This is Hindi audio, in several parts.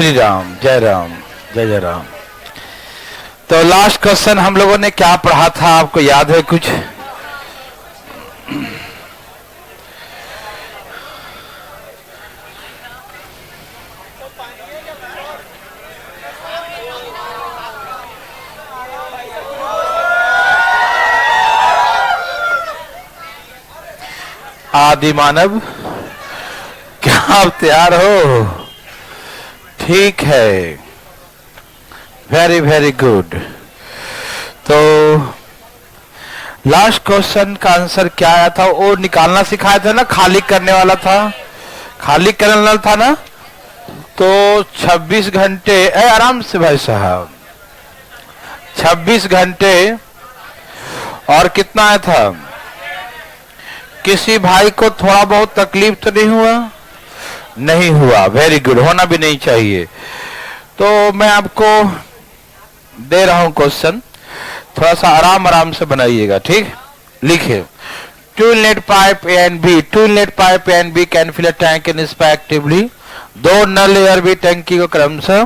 श्री राम, जय राम, जय जय राम। तो लास्ट क्वेश्चन हम लोगों ने क्या पढ़ा था, आपको याद है कुछ? आदि मानव, क्या आप तैयार हो? ठीक है, वेरी वेरी गुड। तो लास्ट क्वेश्चन का आंसर क्या आया था? वो निकालना सिखाया था ना, खाली करने वाला था, खाली करने वाला था ना। तो 26 घंटे, आराम से भाई साहब, 26 घंटे और कितना आया था? किसी भाई को थोड़ा बहुत तकलीफ तो नहीं हुआ? नहीं हुआ, वेरी गुड, होना भी नहीं चाहिए। तो मैं आपको दे रहा हूं क्वेश्चन, थोड़ा सा आराम आराम से बनाइएगा, ठीक? लिखिए, two inlet pipe A and B, two inlet pipe A and B can fill a tank in respectively. दो नल ए और बी टंकी को क्रमशः,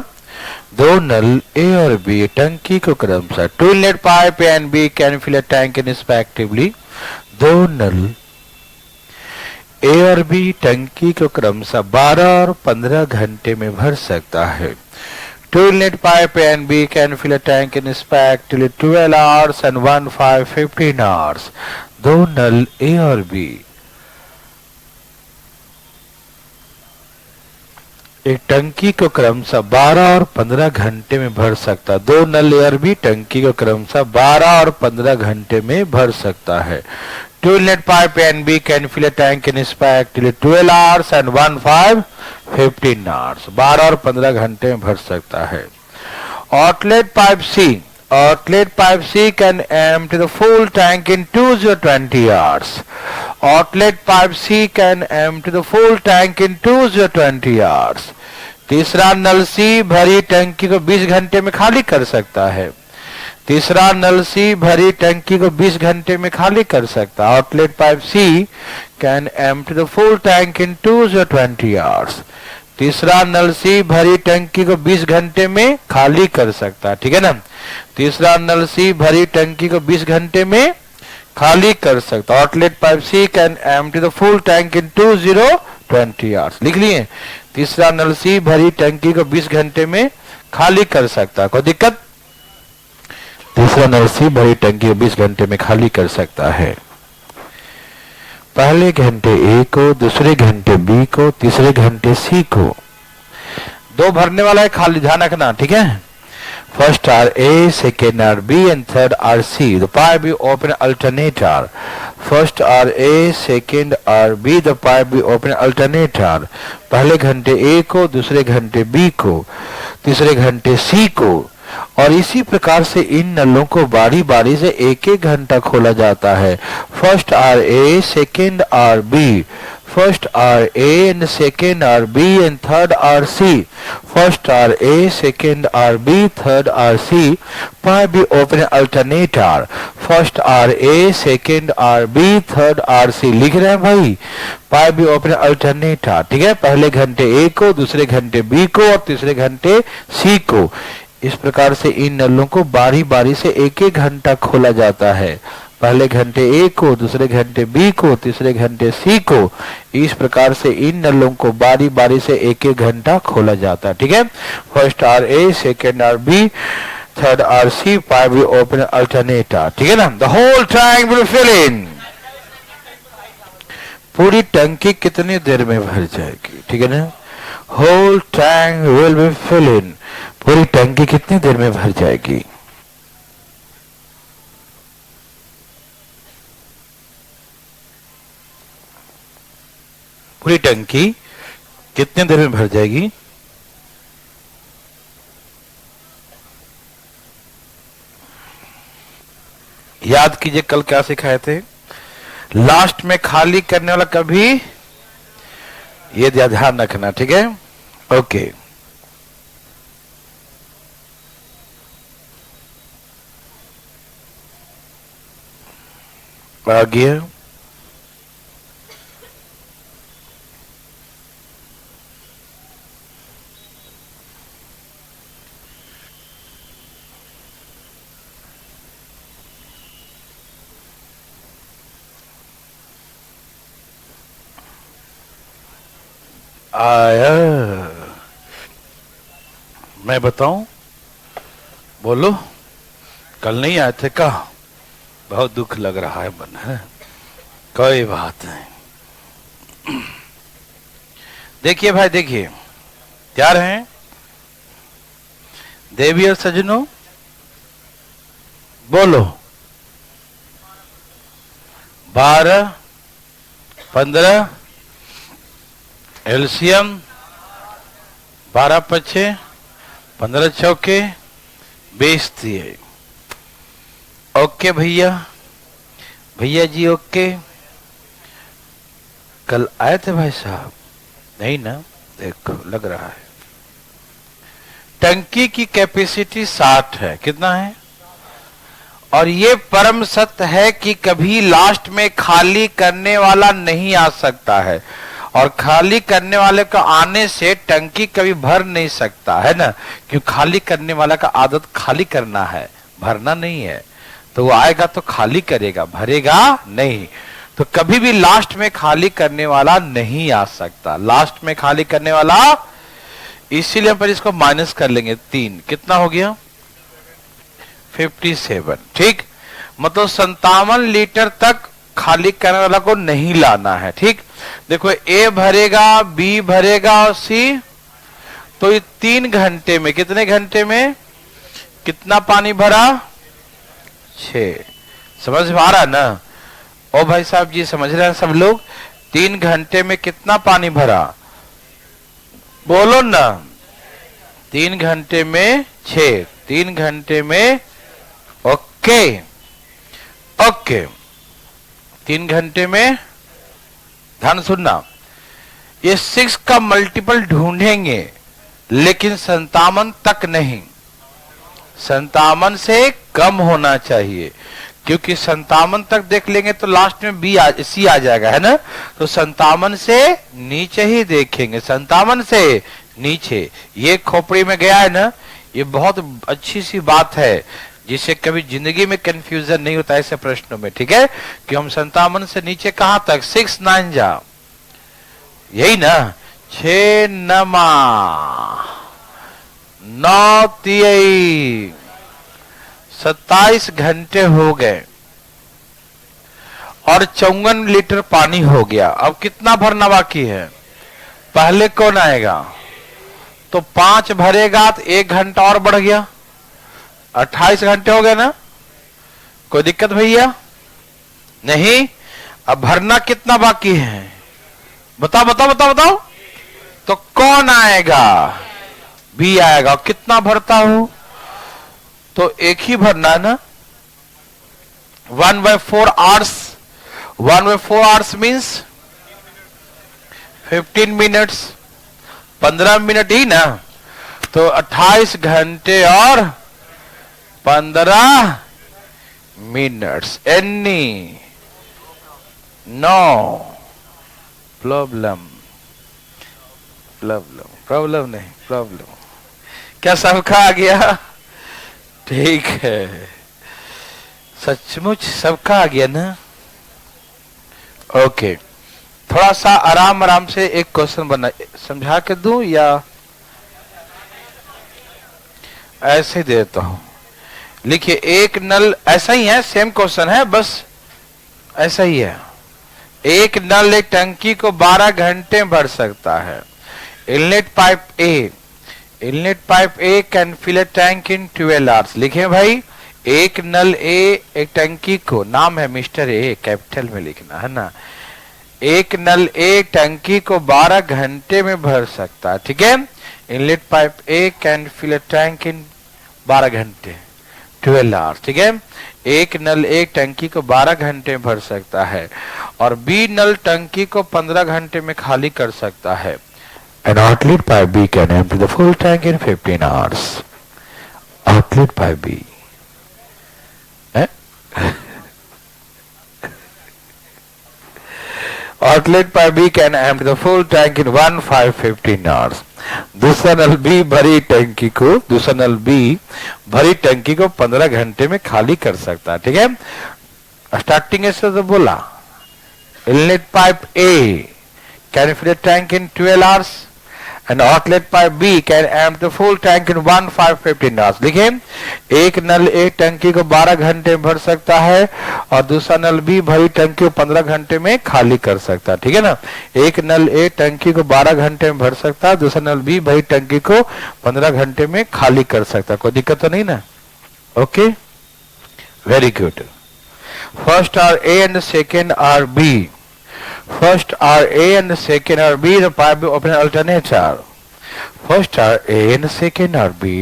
दो नल ए और बी टंकी को क्रमशः, two inlet pipe A and B can fill a tank in respectively. दो नल ए और बी टंकी को क्रमशः 12 और 15 घंटे में भर सकता है। Two inlet pipe A and B can fill a tank in respectively 12 hours and 1 5 15 hours। दो नल ए और बी एक टंकी को क्रमशः 12 और 15 घंटे में भर सकता है। दो नल ए और बी टंकी को क्रमशः 12 और 15 घंटे में भर सकता है। Two inlet pipe A and B can fill a tank in respectively 12 hours and 1 5 15 hours। 12 और 15 घंटे में भर सकता है। Outlet pipe C, outlet pipe C can empty the full tank in 20 hours। Outlet pipe C can empty the full tank in 20 hours। तीसरा नल C भरी टंकी को 20 घंटे में खाली कर सकता है। तीसरा नल सी भरी टंकी को 20 घंटे में खाली कर सकता है। Outlet pipe C can empty the full tank in 20 hours। तीसरा नल सी भरी टंकी को 20 घंटे में खाली कर सकता है, ठीक है ना? तीसरा नल सी भरी टंकी को 20 घंटे में खाली कर सकता है। Outlet pipe C can empty the full tank in 20 hours। लिख लिए, तीसरा नल सी भरी टंकी को 20 घंटे में खाली कर सकता है। कोई दिक्कत? तीसरा नल सी भरी टंकी 20 घंटे में खाली कर सकता है। पहले घंटे ए को, दूसरे घंटे बी को, तीसरे घंटे सी को। दो भरने वाला है, खाली ध्यान रखना, ठीक है? First are A, second are B and third are C. The pipe B open alternator. First are A, second are B, the pipe B open alternator. पहले घंटे ए को, दूसरे घंटे बी को, तीसरे घंटे सी को। और इसी प्रकार से इन नलों को बारी बारी से एक एक घंटा खोला जाता है। First are A, second are B, first are A and second are B and third are C. First are A, second are B, third are C. Pipe B open alternator. First are A, second are B, third are C. लिख रहे हैं भाई? पाइप बी ओपन अल्टरनेटर, ठीक है? पहले घंटे ए को, दूसरे घंटे बी को और तीसरे घंटे सी को। इस प्रकार से इन नलों को बारी बारी से एक एक घंटा खोला जाता है। पहले घंटे ए को, दूसरे घंटे बी को, तीसरे घंटे सी को। इस प्रकार से इन नलों को बारी बारी से एक एक घंटा खोला जाता है, ठीक है? First are A, second are B, third are C. Pipe will open alternator, ठीक है ना? The whole tank will fill in. पूरी टंकी कितनी देर में भर जाएगी, ठीक है ना? Whole tank will be fill in. पूरी टंकी कितनी देर में भर जाएगी? पूरी टंकी कितनी देर में भर जाएगी? याद कीजिए कल क्या सिखाए थे? लास्ट में खाली करने वाला कभी, ये ध्यान रखना, ठीक है? ओके, आ गया। आया। मैं बताऊं? बोलो। कल नहीं आए थे का? बहुत दुख लग रहा है मन है। कोई बात नहीं। देखिए भाई, देखिए तैयार हैं देवी और सजनों? बोलो। 12, 15 एलसीएम, 12 पचे 15 चौके 20 दिए। ओके भैया, भैया जी ओके। कल आए थे भाई साहब? नहीं ना, देखो लग रहा है। टंकी की कैपेसिटी 60 है। कितना है? और ये परम सत्य है कि कभी लास्ट में खाली करने वाला नहीं आ सकता है, और खाली करने वाले का आने से टंकी कभी भर नहीं सकता है ना, क्यों? खाली करने वाला का आदत खाली करना है, भरना नहीं है। तो वो आएगा तो खाली करेगा, भरेगा नहीं। तो कभी भी लास्ट में खाली करने वाला नहीं आ सकता। लास्ट में खाली करने वाला, इसीलिए हम पर इसको माइनस कर लेंगे 3। कितना हो गया? 57। ठीक, मतलब 57 लीटर तक खाली करने वाला को नहीं लाना है। ठीक, देखो ए भरेगा, बी भरेगा और सी। तो ये 3 घंटे में, कितने घंटे में कितना पानी भरा? 6। समझ में आ रहा ना? ओ भाई साहब जी, समझ रहे हैं सब लोग? 3 घंटे में कितना पानी भरा? बोलो ना। 3 घंटे में 6, 3 घंटे में। ओके ओके, 3 घंटे में। ध्यान सुनना, ये 6 का मल्टीपल ढूंढेंगे, लेकिन 57 तक नहीं। 57 से कम होना चाहिए, क्योंकि 57 तक देख लेंगे तो लास्ट में सी आ जाएगा, है ना? तो 57 से नीचे ही देखेंगे, 57 से नीचे। ये खोपड़ी में गया है ना, ये बहुत अच्छी सी बात है, जिससे कभी जिंदगी में कंफ्यूजन नहीं होता ऐसे प्रश्नों में। ठीक है, कि हम 57 से नीचे कहां तक? 6 9 जा, यही ना? 6 नमा 9 तियई 27 घंटे हो गए और 54 लीटर पानी हो गया। अब कितना भरना बाकी है? पहले कौन आएगा? तो 5 भरेगा तो 1 घंटा और बढ़ गया, 28 घंटे हो गए ना? कोई दिक्कत भैया? नहीं। अब भरना कितना बाकी है? बताओ बताओ बताओ बताओ। तो कौन आएगा? बी आएगा। कितना भरता हूं? तो एक ही भरना है ना? 1/4 hours. 1/4 hours means 15 minutes, 15 minute ही ना? तो 28 घंटे और 15 minutes. Any no problem. Problem नहीं, प्रॉब्लम। क्या सबका आ गया? ठीक है, सचमुच सबका आ गया ना? ओके, थोड़ा सा आराम आराम से एक क्वेश्चन बना, समझा के दूं या ऐसे दे देता हूं? लिखिए, एक नल, ऐसा ही है, सेम क्वेश्चन है, बस ऐसा ही है। एक नल एक टंकी को 12 घंटे भर सकता है। Inlet pipe A can fill a tank in 12 hours. लिखे भाई, एक नल ए एक टंकी को, नाम है मिस्टर ए, कैपिटल में लिखना है ना। एक नल ए टंकी को 12 घंटे में भर सकता है। ठीक है, inlet pipe A can fill a tank in 12 घंटे 12 आवर्स। ठीक है, एक नल एक टंकी को 12 घंटे में भर सकता है, और बी नल टंकी को 15 घंटे में खाली कर सकता है। An outlet pipe B can empty the full tank in 15 hours. Outlet pipe B. Outlet pipe B can empty the full tank in 15 hours. दूसरा नल बी भरी टंकी को, दूसरा नल बी भरी टंकी को 15 घंटे में खाली कर सकता है। ठीक है, स्टार्टिंग ऐसे तो बोला, inlet pipe A can fill a tank in 12 hours. An outlet pipe B can empty full tank in 1515 hours. लिखे, एक नल ए टंकी को 12 घंटे में भर सकता है और दूसरा नल बी भरी टंकी को 15 घंटे में खाली कर सकता है। ठीक है ना, एक नल ए टंकी को 12 घंटे में भर सकता है, दूसरा नल बी भरी टंकी को 15 घंटे में खाली कर सकता है। कोई दिक्कत तो नहीं ना? Okay, very good. First are A and second are B. First are A and second are B. The pipe be open alternator. First are A and second are B.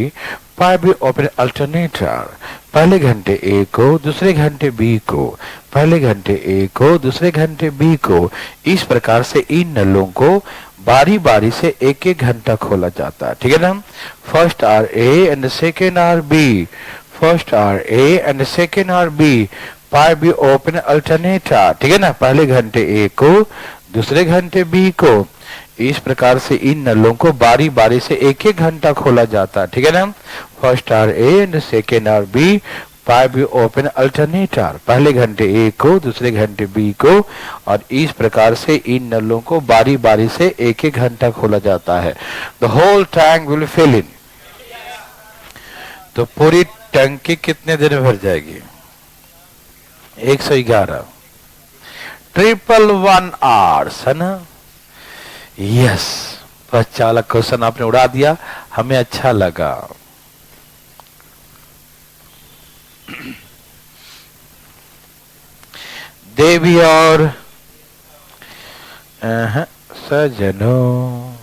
Pipe be open alternator. पहले घंटे A को, दूसरे घंटे B को, पहले घंटे A को, दूसरे घंटे B को। इस प्रकार से इन नलों को बारी बारी से एक एक घंटा खोला जाता है। ठीक है ना? First are A and second are B. First are A and second are B. Pipe भी ओपन अल्टरनेटर। ठीक है ना, पहले घंटे ए को, दूसरे घंटे बी को। इस प्रकार से इन नलों को बारी बारी से एक एक घंटा खोला जाता है। ठीक है ना, first are A and second are B, pipe भी ओपन अल्टरनेटर। पहले घंटे ए को, दूसरे घंटे बी को, और इस प्रकार से इन नलों को बारी बारी से एक एक घंटा खोला जाता है। The whole tank will fill in. तो पूरी टंकी कितने देर में भर जाएगी? 111 111 आवर्स, है ना? यस, बच्चा वाला क्वेश्चन आपने उड़ा दिया, हमें अच्छा लगा। देवी और सजनों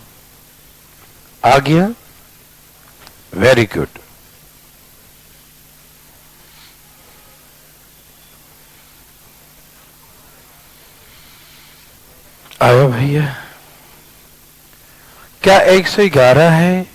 आ गया, वेरी गुड। आयो भैया, क्या 111 है?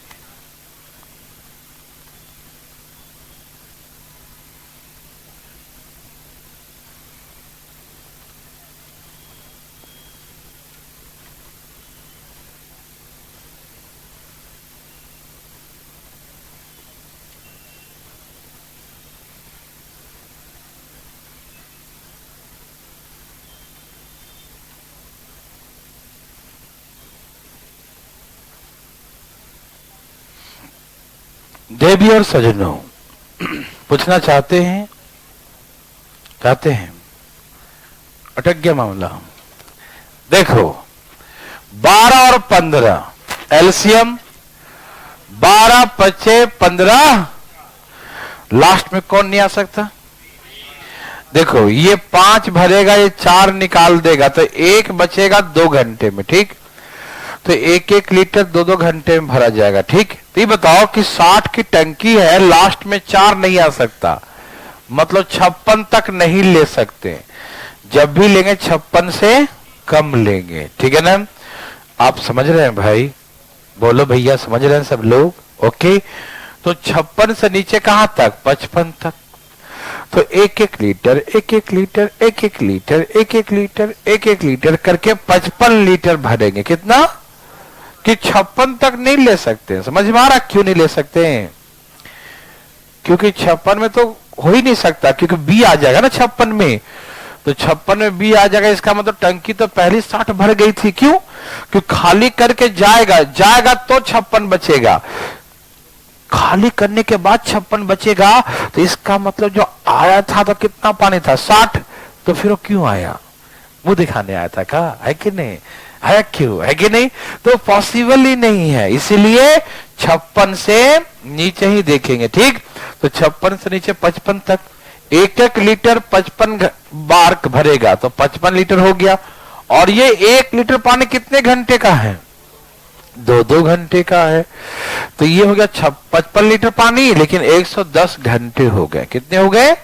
देवी और सजनों पूछना चाहते हैं, अटक गया मामला। देखो, 12 और 15 एलसीएम, 12 पचे 15, लास्ट में कौन नहीं आ सकता? देखो, ये 5 भरेगा, ये 4 निकाल देगा, तो 1 बचेगा 2 घंटे में। ठीक, तो 1-1 लीटर 2-2 घंटे में भरा जाएगा। ठीक, तो ये बताओ कि 60 की टंकी है, लास्ट में 4 नहीं आ सकता, मतलब 56 तक नहीं ले सकते। जब भी लेंगे 56 से कम लेंगे। ठीक है ना? आप समझ रहे हैं भाई? बोलो भैया, समझ रहे हैं सब लोग? ओके, तो 56 से नीचे कहां तक? 55 तक। तो 1-1 litre 1-1 litre 1-1 litre 1-1 litre 1-1 litre करके 55 लीटर भरेंगे। कितना? कि 56 तक नहीं ले सकते। समझ में आ रहा क्यों नहीं ले सकते हैं? क्योंकि 56 में तो हो ही नहीं सकता, क्योंकि बी आ जाएगा ना 56 में। तो 56 में बी आ जाएगा, इसका मतलब टंकी तो पहली 60 भर गई थी। क्यों? क्योंकि खाली करके जाएगा तो 56 बचेगा, खाली करने के बाद 56 बचेगा। तो इसका मतलब जो आया था तो कितना पानी था? 60। तो फिर वो क्यों आया? वो दिखाने आया था का? है कि नहीं? है, क्यों? है कि नहीं? तो पॉसिबल ही नहीं है, इसीलिए 56 से नीचे ही देखेंगे। ठीक, तो 56 से नीचे 55 तक 1-1 लीटर 55 बार भरेगा, तो 55 लीटर हो गया। और ये 1 लीटर पानी कितने घंटे का है? 2-2 घंटे का है। तो ये हो गया 55 लीटर पानी, लेकिन 110 घंटे हो गए। कितने हो गए?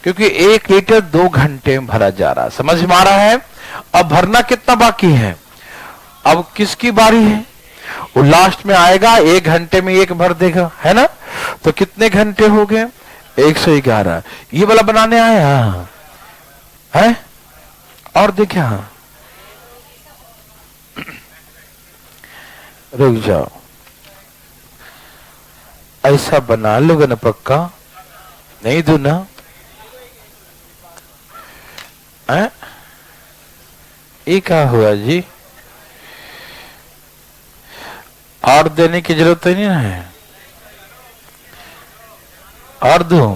क्योंकि 1 लीटर 2 घंटे में भरा जा रहा है। समझ में आ रहा है? अब भरना कितना बाकी है? अब किसकी बारी है? वो लास्ट में आएगा, 1 घंटे में 1 भर देगा, है ना? तो कितने घंटे हो गए? 111। ये वाला बनाने आया है? और देखिए, रुक जाओ, ऐसा बना लोगे ना पक्का? नहीं दू ना? ये क्या हुआ जी? और देने की जरूरत तो नहीं है, और दूं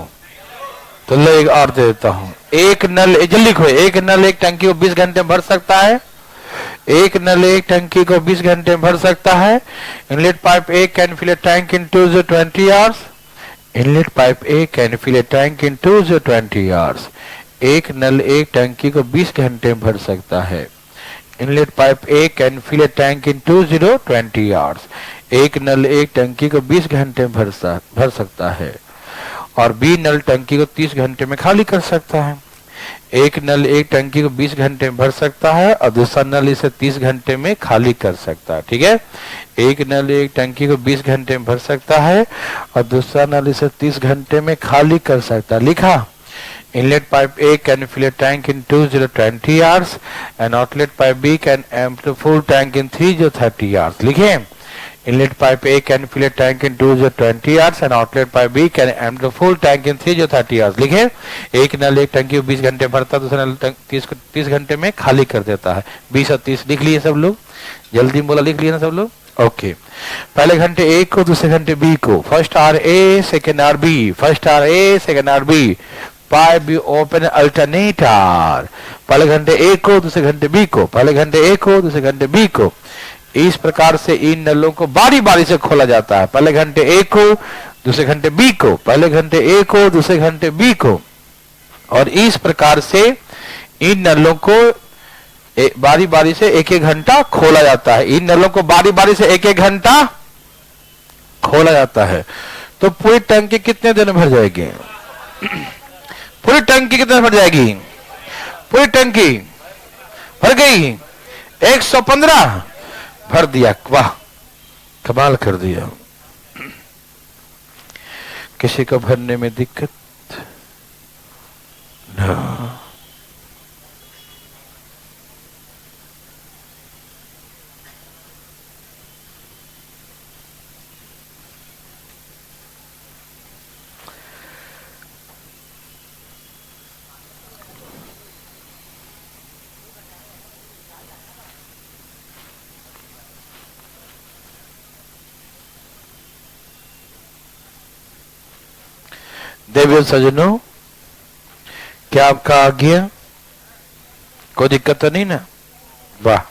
तो ले एक और दे देता हूं। एक नल, जल्दी लिखो, एक नल एक टंकी को 20 घंटे में भर सकता है। एक नल एक टंकी को 20 घंटे में भर सकता है। Inlet pipe A can fill a tank in 20 hours. Inlet pipe A can fill a tank in 20 hours. एक नल एक टंकी को 20 घंटे में भर सकता है। Inlet pipe A can fill a tank in 20 hours. एक नल एक टंकी को 20 घंटे में भर सकता है और बी नल टंकी को 30 घंटे में खाली कर सकता है। एक नल एक टंकी को 20 घंटे में भर सकता है और दूसरा नल इसे 30 घंटे में खाली कर सकता है। ठीक है, एक नल एक टंकी को 20 घंटे में भर सकता है और दूसरा नल इसे 30 घंटे में खाली कर सकता है। लिखा, inlet pipe A can fill a tank in 20 hours and outlet pipe B can empty full tank in 30 hours. लिखे, inlet pipe A can fill a tank in 20 hours and outlet pipe B can empty the full tank in 30 hours। लिखे, एक नल एक टंकी को 20 घंटे भरता है, दूसरा नल 30 घंटे में खाली कर देता है। 20 और 30 लिख लिए सब लोग, जल्दी बोला, लिख लिए ना सब लोग? ओके, पहले घंटे ए को, दूसरे घंटे बी को। First are A, second are B. First are A, second are B. Pipe B open alternator. पहले घंटे ए को, दूसरे घंटे बी को। पहले घंटे ए को, दूसरे घंटे बी को। इस प्रकार से इन नलों को बारी बारी से खोला जाता है। पहले घंटे ए को, दूसरे घंटे बी को। पहले घंटे ए को, दूसरे घंटे बी को। और इस प्रकार से इन नलों को बारी बारी से एक एक घंटा खोला जाता है। इन नलों को बारी बारी से एक एक घंटा खोला जाता है। तो पूरी टंकी कितने दिन में भर जाएगी? पूरी टंकी कितने में भर जाएगी? पूरी टंकी भर गई 115 भर दिया। वाह, कमाल कर दिया। किसी को भरने में दिक्कत ना। देवियों सजनों, क्या आपका आ गया? कोई दिक्कत तो नहीं ना? वाह,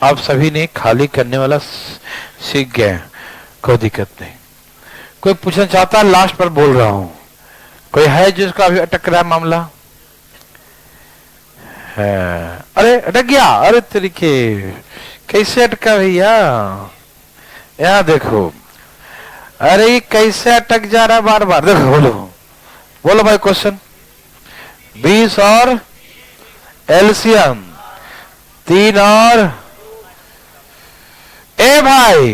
आप सभी ने खाली करने वाला सीख गए, कोई दिक्कत नहीं। कोई पूछना चाहता है? लास्ट पर बोल रहा हूं, कोई है जिसका अभी अटक रहा है मामला? है? अरे अटक गया? अरे तरीके, कैसे अटका भैया? यहां देखो, अरे ये कैसे अटक जा रहा है बार बार? देखो, बोलो बोलो भाई क्वेश्चन। 20 और एलसीएम 3 और ए भाई,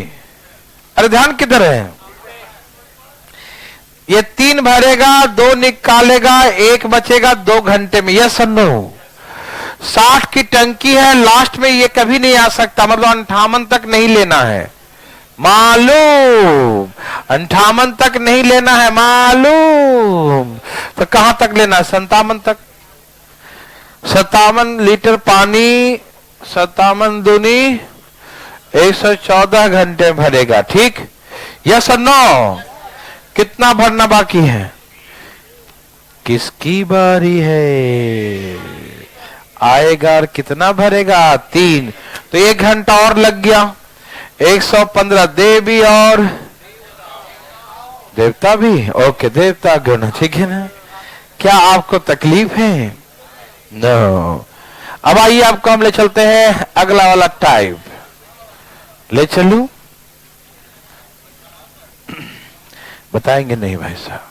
अरे ध्यान किधर है? ये 3 भरेगा, 2 निकालेगा, 1 बचेगा 2 घंटे में। यस और नो? 60 की टंकी है, लास्ट में ये कभी नहीं आ सकता, मतलब 58 तक नहीं लेना है, मालूम? 58 तक नहीं लेना है, मालूम? तो कहां तक लेना है? 57 तक। 57 लीटर पानी, 57 दूनी 114 घंटे भरेगा। ठीक, यस और नो? कितना भरना बाकी है? किसकी बारी है? आएगा और कितना भरेगा? 3। तो 1 घंटा और लग गया। 115 देवी और देवता भी। ओके, देवता गण, ठीक है ना? क्या आपको तकलीफ है? नो। अब आइए, आपको हम ले चलते हैं अगला वाला टाइप। ले चलूं? बताएंगे नहीं भाई साहब?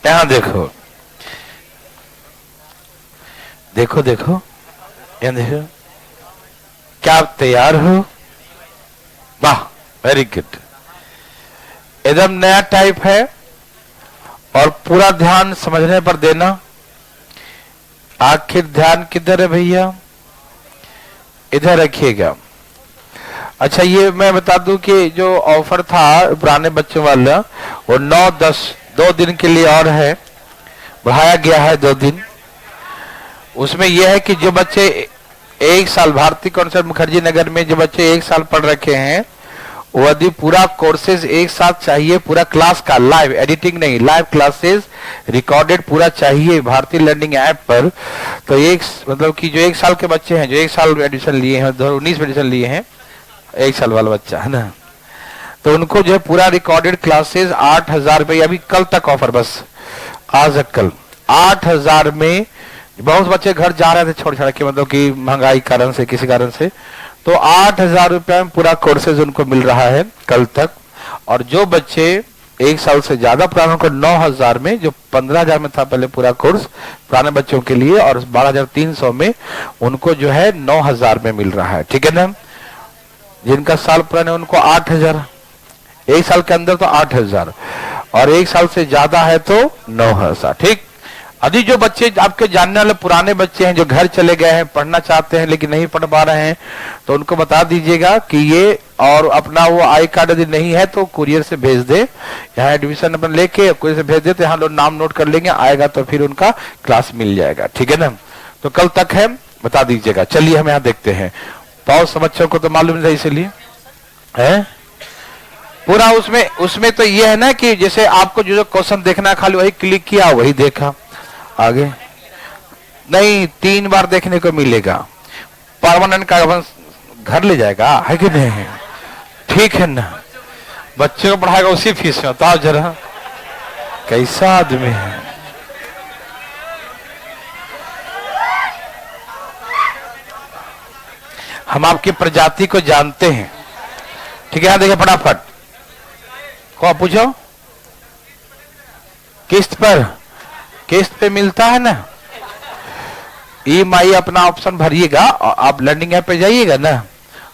यहां देखो, देखो देखो, यहां देखो। क्या आप तैयार हो? वाह, वेरी गुड। एकदम नया टाइप है और पूरा ध्यान समझने पर देना। आखिर ध्यान किधर है भैया, इधर रखिएगा। अच्छा ये मैं बता दूं कि जो ऑफर था पुराने बच्चों वाला वो 9-10 2 दिन के लिए और है, बढ़ाया गया है 2 दिन। उसमें यह है कि जो बच्चे 1 साल भारती कॉन्सेप्ट मुखर्जी नगर में जो बच्चे 1 साल पढ़ रखे हैं वो यदि पूरा कोर्सेज एक साथ चाहिए, पूरा क्लास का लाइव, एडिटिंग नहीं, लाइव क्लासेस रिकॉर्डेड पूरा चाहिए भारतीय लर्निंग ऐप पर, तो एक मतलब कि जो 1 साल के बच्चे हैं जो 1 साल एडिशन लिए हैं 2019 में एडिशन लिए हैं, 1 साल वाला बच्चा है ना, तो उनको जो है पूरा रिकॉर्डेड क्लासेस 8,000 रुपये, अभी कल तक ऑफर, बस आज कल 8,000 में। बहुत बच्चे घर जा रहे थे छोड़ छाड़ के, मतलब कि महंगाई कारण से किसी कारण से, तो 8,000 रुपये में पूरा कोर्सेज उनको मिल रहा है कल तक। और जो बच्चे 1 साल से ज्यादा पुराने को 9,000 में, जो 15,000 में था पहले पूरा कोर्स पुराने बच्चों के लिए, और 12,300 में उनको जो है 9,000 में मिल रहा है, ठीक है ना। जिनका साल पुराने उनको 8,000, 1 साल के अंदर तो 8,000, और 1 साल से ज्यादा है तो 9,000, ठीक। अभी जो बच्चे आपके जानने वाले पुराने बच्चे हैं जो घर चले गए हैं, पढ़ना चाहते हैं लेकिन नहीं पढ़ पा रहे हैं, तो उनको बता दीजिएगा कि ये, और अपना वो आई कार्ड यदि नहीं है तो कुरियर से भेज दे, यहाँ एडमिशन अपन लेके कुरियर से भेज देते, यहाँ लोग नाम नोट कर लेंगे, आएगा तो फिर उनका क्लास मिल जाएगा, ठीक है ना। तो कल तक है, बता दीजिएगा। चलिए हम यहाँ देखते हैं, बहुत बच्चों को तो मालूम नहीं, इसलिए है पूरा उसमें तो ये है ना कि जैसे आपको जो क्वेश्चन देखना है खाली वही क्लिक किया वही देखा, आगे नहीं 3 बार देखने को मिलेगा, परमानेंट का घर ले जाएगा, है कि नहीं, ठीक है ना। बच्चे को पढ़ाएगा उसी फीस में, बताओ जरा कैसा आदमी है। हम आपकी प्रजाति को जानते हैं, ठीक है। यहां देखिए फटाफट, को पूछो किस्त पे मिलता है ना, EMI अपना ऑप्शन भरिएगा, आप लर्निंग ऐप पे जाइएगा ना,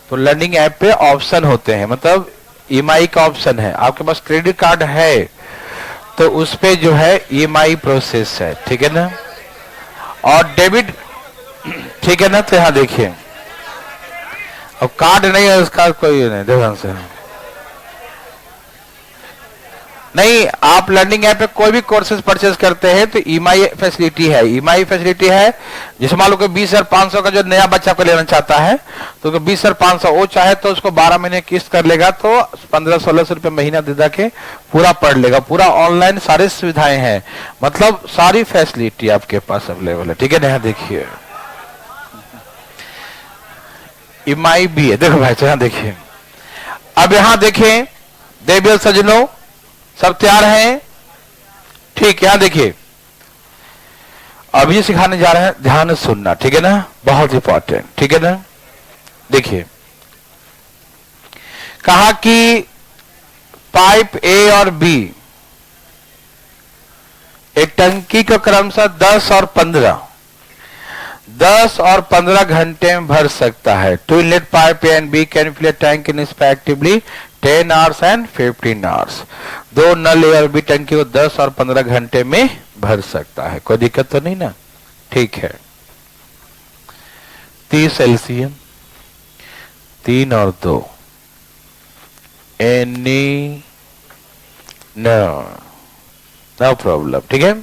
तो लर्निंग ऐप पे ऑप्शन होते हैं, मतलब EMI का ऑप्शन है। आपके पास क्रेडिट कार्ड है तो उस पे जो है EMI प्रोसेस है, ठीक है ना, और डेबिट, ठीक है ना। तो यहां देखिए, अब कार्ड नहीं है उसका कोई नहीं, ध्यान से नहीं, आप लर्निंग ऐप पे कोई भी कोर्सेज परचेज करते हैं तो EMI फैसिलिटी है, EMI फैसिलिटी है। जैसे मान लो कि 20,500 का जो नया बच्चा को लेना चाहता है तो 20,500 वो चाहे तो उसको 12 महीने किस्त कर लेगा, तो 1500-1600 रुपये महीना दे के पूरा पढ़ लेगा, पूरा ऑनलाइन सारी सुविधाएं हैं, मतलब सारी फैसिलिटी आपके पास अवेलेबल है, ठीक है ना। यहाँ देखिए EMI भी है, देखो भाई यहाँ देखिए। अब यहाँ देखें देवियल सजनों, सब तैयार हैं, ठीक। यहां देखिए अभी सिखाने जा रहे हैं, ध्यान से सुनना, ठीक है ना, बहुत इंपॉर्टेंट, ठीक है ना। देखिए कहा कि पाइप A और B एक टंकी को क्रमशः 10 और 15 घंटे में भर सकता है। Two inlet pipe A and B can fill a tank in respectively 10 hours and 15 hours। 2 null A और B टंकी को 10 और 15 घंटे में भर सकता है, कोई दिक्कत तो नहीं ना, ठीक है। 30 LCM 3 और 2 एनी नो प्रॉब्लम, ठीक है।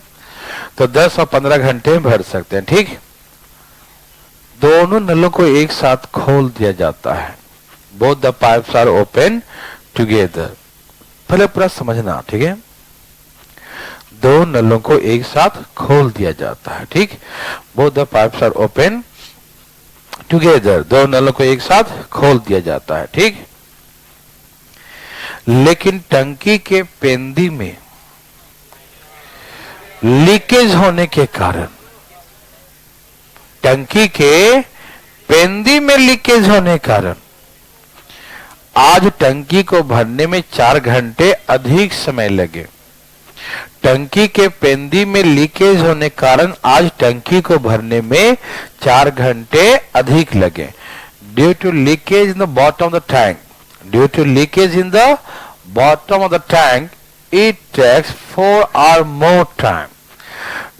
तो 10 और 15 घंटे में भर सकते हैं, ठीक। दोनों नलों को एक साथ खोल दिया जाता है, both the pipes are open together. पहले पूरा समझना, ठीक है। दो नलों को एक साथ खोल दिया जाता है, ठीक। Both the pipes are open together, दो नलों को एक साथ खोल दिया जाता है, ठीक। लेकिन टंकी के पेंदी में लीकेज होने के कारण, टंकी के पेंदी में लीकेज होने कारण आज टंकी को भरने में 4 घंटे अधिक समय लगे। टंकी के पेंदी में लीकेज होने कारण आज टंकी को भरने में 4 घंटे अधिक लगे। Due to leakage in the bottom of the tank, due to leakage in the bottom of the tank it takes 4 hours more time।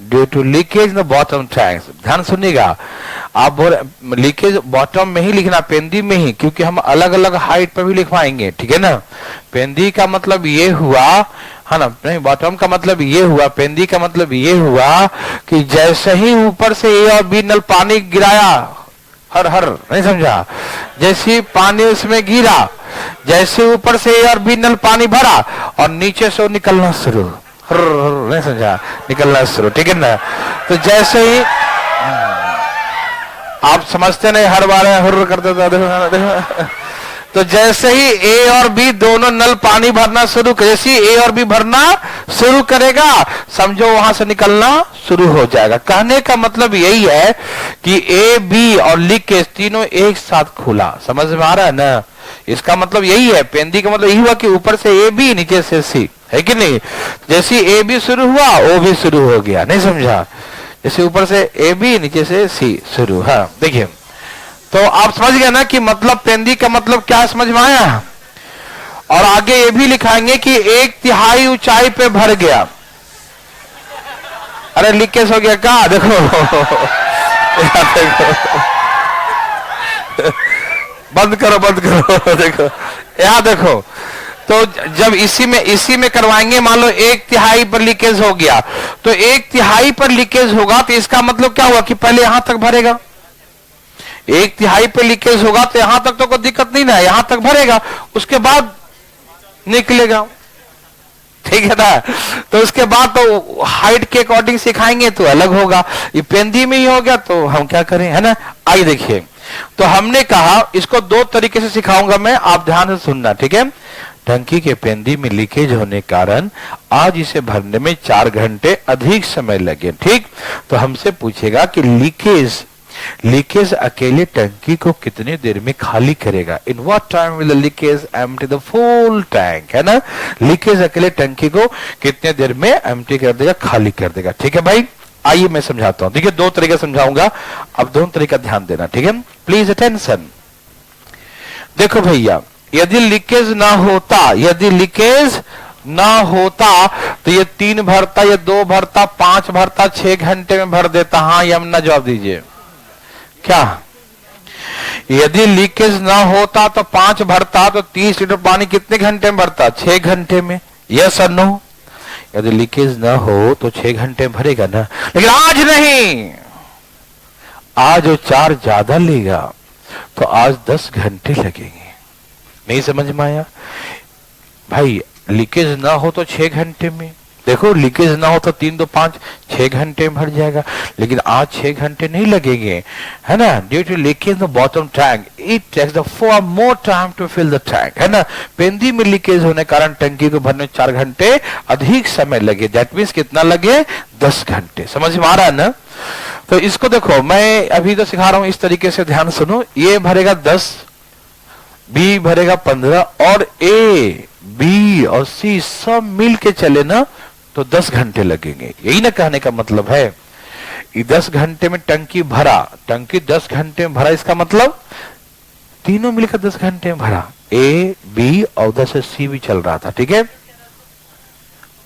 Due to leakage the bottom tanks. ध्यान सुनिएगा, आप बोल लीकेज बॉटम में ही लिखना, पेंदी में ही, क्योंकि हम अलग अलग हाइट पर भी लिखवाएंगे, ठीक है ना। पेंदी का मतलब ये हुआ है ना, नहीं बॉटम का मतलब ये हुआ, पेंदी का मतलब ये हुआ कि जैसे ही ऊपर से ए और बी नल पानी गिराया, हर हर नहीं समझा, जैसे पानी उसमें गिरा, जैसे ऊपर से ए और बी नल पानी भरा और नीचे से वो निकलना शुरू, नहीं समझा, निकलना शुरू, ठीक है ना। तो जैसे ही आप समझते नहीं, हर बार हुर्र करते थे, तो जैसे ही ए और बी दोनों नल पानी भरना शुरू, जैसे ए और बी भरना शुरू करेगा, समझो वहां से निकलना शुरू हो जाएगा। कहने का मतलब यही है कि ए बी और लीकेज तीनों एक साथ खुला, समझ में आ रहा है ना। इसका मतलब यही है, पेंदी का मतलब यही हुआ कि ऊपर से ए बी नीचे से सी, है कि नहीं। जैसे ए बी शुरू हुआ ओ भी शुरू हो गया, नहीं समझा, जैसे ऊपर से ए बी नीचे से सी शुरू। हाँ देखिए, तो आप समझ गए ना कि मतलब पेंदी का मतलब क्या समझ में आया। और आगे ये भी लिखाएंगे कि 1/3 ऊंचाई पे भर गया। अरे लीकेज हो गया क्या, देखो बंद करो बंद करो, देखो यहां देखो। तो जब इसी में करवाएंगे, मान लो 1/3 पर लीकेज हो गया, तो 1/3 पर लीकेज होगा तो इसका मतलब क्या हुआ कि पहले यहां तक भरेगा। 1/3 पे लीकेज होगा तो यहां तक तो कोई दिक्कत नहीं ना, यहां तक भरेगा, उसके बाद निकलेगा, ठीक है ना। तो उसके बाद तो हाइट के अकॉर्डिंग सिखाएंगे तो अलग होगा। ये पेंदी में ही हो गया तो हम क्या करें, है ना। आइए देखिए, तो हमने कहा इसको 2 तरीके से सिखाऊंगा मैं, आप ध्यान से सुनना, ठीक है। टंकी के पेंदी में लीकेज होने कारण आज इसे भरने में 4 घंटे अधिक समय लगे, ठीक। तो हमसे पूछेगा कि लीकेज अकेले टंकी को कितनी देर में खाली करेगा। In what time will the leakage empty the full tank, है ना। लीकेज अकेले टंकी को कितने देर में एम्प्टी कर देगा, खाली कर देगा, ठीक है भाई। आइए मैं समझाता हूं, देखिए 2 तरीके समझाऊंगा, अब दोनों तरीका ध्यान देना, ठीक है, प्लीज अटेंशन। देखो भैया, यदि लीकेज ना होता तो ये 3 भरता, ये 2 भरता, 5 भरता, 6 घंटे में भर देता। हाँ या ना जवाब दीजिए, क्या यदि लीकेज ना होता तो 5 भरता तो 30 लीटर पानी कितने घंटे में भरता, 6 घंटे में, यस और नो। यदि लीकेज ना हो तो 6 घंटे में भरेगा ना, लेकिन आज नहीं, आज वो 4 ज्यादा लेगा तो आज 10 घंटे लगेंगे। नहीं समझ में आया भाई। लीकेज ना हो तो 6 घंटे में, देखो लीकेज ना हो तो 3 2 5 6 घंटे में भर जाएगा, लेकिन आज 6 घंटे नहीं लगेंगे, है ना। Due to leakage the bottom tank it takes the 4 more time to fill the tank, है ना। पेंदी में लीकेज होने कारण टंकी को भरने 4 घंटे अधिक समय लगे, दैट मीन्स कितना लगे, 10 घंटे। समझ में आ रहा है ना। तो इसको देखो, मैं अभी तो सिखा रहा हूं इस तरीके से, ध्यान सुनो। ये भरेगा 10, बी भरेगा 15 और ए बी और सी सब मिल के चले ना तो 10 घंटे लगेंगे। यही ना कहने का मतलब है। 10 घंटे में टंकी भरा, टंकी 10 घंटे में भरा, इसका मतलब तीनों मिलकर 10 घंटे में भरा। ए बी और उधर से सी भी चल रहा था, ठीक है।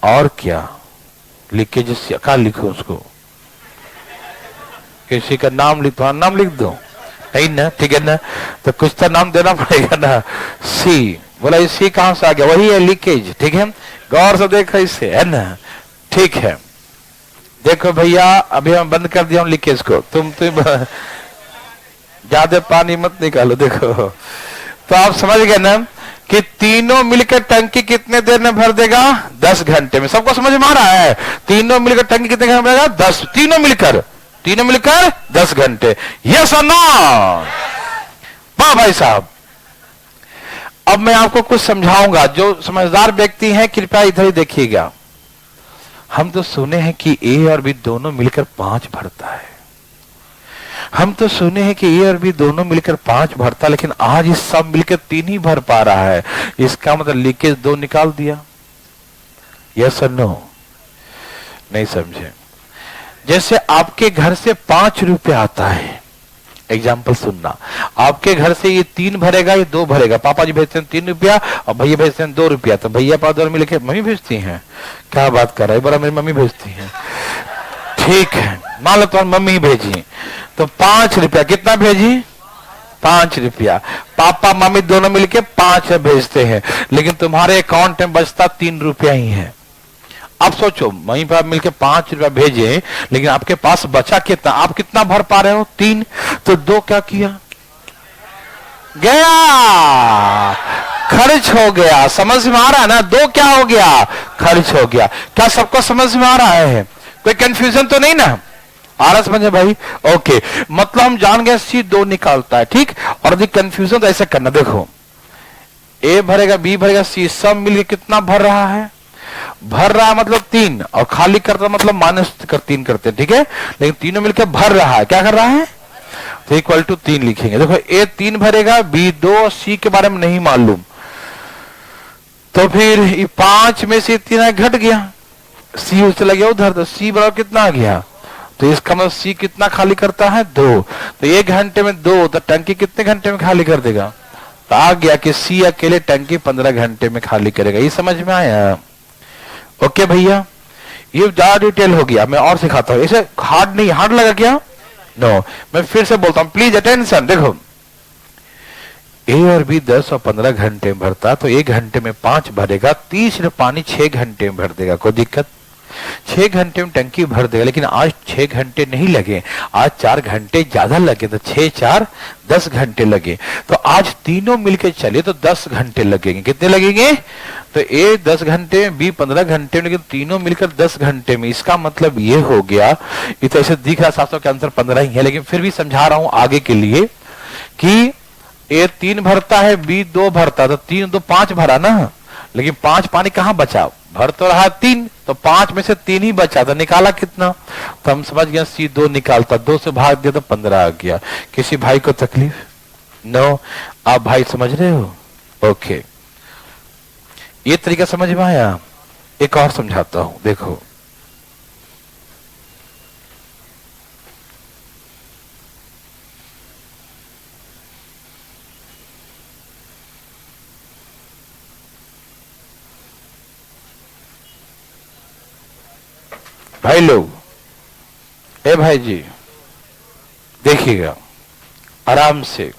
और क्या लीकेज क्या लिखो, उसको किसी का नाम लिखो, नाम लिख दो, नहीं ना, ठीक है ना। तो कुछ तो नाम देना पड़ेगा ना। सी बोला, ये सी कहां से आ गया, वही है लीकेज, ठीक है। गौर से देखो इसे, है ना, ठीक है। देखो भैया, अभी हम बंद कर दिया हूं लीकेज को, तुम ज्यादा पानी मत निकालो। देखो तो आप समझ गए ना कि तीनों मिलकर टंकी कितने देर में भर देगा, 10 घंटे में। सबको समझ में आ रहा है। तीनों मिलकर टंकी कितने घंटे में भरेगा, 10, तीनों मिलकर 10 घंटे, यस और नो। वाह भाई साहब। अब मैं आपको कुछ समझाऊंगा, जो समझदार व्यक्ति हैं कृपया इधर ही देखिएगा। हम तो सुने हैं कि ए और बी दोनों मिलकर 5 भरता है, हम तो सुने हैं कि ए और बी दोनों मिलकर 5 भरता, लेकिन आज इस सब मिलकर 3 ही भर पा रहा है। इसका मतलब लीकेज 2 निकाल दिया, यस और नो। नहीं समझे। जैसे आपके घर से 5 रुपया आता है, एग्जाम्पल सुनना, आपके घर से ये 3 भरेगा, ये 2 भरेगा। पापा जी भेजते हैं 3 रुपया और भैया भेजते हैं 2 रुपया, तो भैया पापा दोनों मिलकर, मम्मी भेजती हैं, क्या बात कर रहा है, बड़ा मेरी मम्मी भेजती हैं, ठीक है, मान लो तुम्हारी मम्मी भेजी तो 5 रुपया, कितना भेजी? 5 रुपया। पापा मम्मी दोनों मिलके 5 भेजते हैं, लेकिन तुम्हारे अकाउंट में बचता 3 रुपया ही है। अब सोचो, मम्मी पापा मिलके 5 रुपया भेजे, लेकिन आपके पास बचा कितना? आप कितना भर पा रहे हो? 3। तो 2 क्या किया? गया, खर्च हो गया। समझ में आ रहा है ना? 2 क्या हो गया? खर्च हो गया। क्या सबको समझ में आ रहा है? कोई कंफ्यूजन तो नहीं ना? आ रहा समझे भाई? ओके, मतलब हम जान गए सी 2 निकालता है, ठीक। और यदि कंफ्यूजन तो ऐसे करना, देखो ए भरेगा, बी भरेगा, सी, सब मिलके कितना भर रहा है? भर रहा है मतलब 3, और खाली करता मतलब -3 करते हैं, ठीक है। लेकिन तीनों मिलकर भर रहा है, क्या कर रहा है? तो इक्वल टू 3 लिखेंगे। देखो ए 3 भरेगा, बी 2, सी के बारे में नहीं मालूम, तो फिर 5 में से 3 घट गया, सी चला गया उधर, तो सी बराबर कितना आ गया? तो इसका मतलब सी कितना खाली करता है? 2। तो 1 घंटे में 2, तो टंकी कितने घंटे में खाली कर देगा? तो आ गया कि सी अकेले टंकी 15 घंटे में खाली करेगा। ये समझ में आया? ओके भैया, ये ज्यादा डिटेल हो गया, मैं और सिखाता हूँ। इसे हार्ड नहीं, हार्ड लगा क्या? नो, मैं फिर से बोलता हूँ, प्लीज अटेंशन। देखो ए और बी 10 और 15 घंटे में भरता, तो 1 घंटे में 5 भरेगा, 30 लीटर पानी 6 घंटे में भर देगा। कोई दिक्कत? 6 घंटे में टंकी भर देगा, लेकिन आज 6 घंटे नहीं लगे, आज 4 घंटे ज्यादा लगे, तो 6 4 10 घंटे लगे। तो आज तीनों मिलके चले तो 10 घंटे लगेंगे। कितने लगेंगे? तो ए 10 घंटे में, बी 15 घंटे में, लेकिन तीनों मिलकर 10 घंटे में। इसका मतलब ये हो गया, ये तो ऐसे दिख रहा साफ के आंसर 15 ही है, लेकिन फिर भी समझा रहा हूं आगे के लिए कि ए 3 भरता है, बी 2 भरता, तो 3 2 5 भरा ना, लेकिन 5 पानी कहां बचा? भर तो रहा 3, तो 5 में से 3 ही बचा, तो निकाला कितना? तो हम समझ गए सी 2 निकालता, 2 से भाग दिया तो 15 आ गया। किसी भाई को तकलीफ? नो, आप भाई समझ रहे हो? ओके, ये तरीका समझ में आया? एक और समझाता हूं, देखो भाई लोग, ए भाई जी देखिएगा आराम से,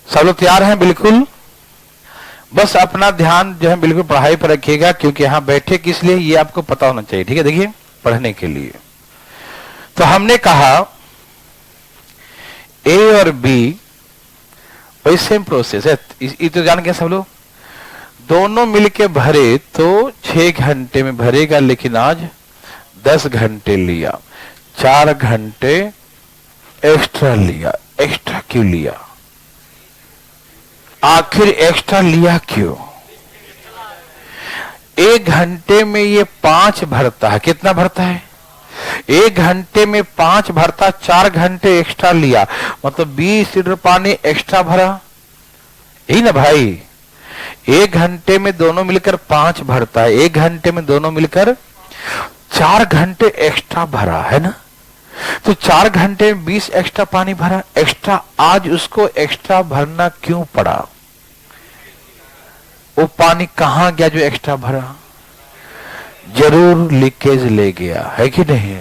सब लोग तैयार हैं? बिल्कुल, बस अपना ध्यान जो है बिल्कुल पढ़ाई पर रखिएगा, क्योंकि यहां बैठे किस लिए ये आपको पता होना चाहिए, ठीक है। देखिए, पढ़ने के लिए तो हमने कहा ए और बी वही सेम प्रोसेस है, ये तो जान गए सब लोग। दोनों मिलके भरे तो 6 घंटे में भरेगा, लेकिन आज 10 घंटे लिया, 4 घंटे एक्स्ट्रा लिया। एक्स्ट्रा क्यों लिया? आखिर एक्स्ट्रा लिया क्यों? 1 घंटे में ये 5 भरता है, कितना भरता है? 1 घंटे में 5 भरता, 4 घंटे एक्स्ट्रा लिया, मतलब 20 लीटर पानी एक्स्ट्रा भरा, यही ना भाई। 1 घंटे में दोनों मिलकर 5 भरता है, 1 घंटे में दोनों मिलकर 4 घंटे एक्स्ट्रा भरा है ना। तो 4 घंटे में 20 एक्स्ट्रा पानी भरा, एक्स्ट्रा। आज उसको एक्स्ट्रा भरना क्यों पड़ा? वो पानी कहां गया जो एक्स्ट्रा भरा? जरूर लीकेज ले गया, है कि नहीं?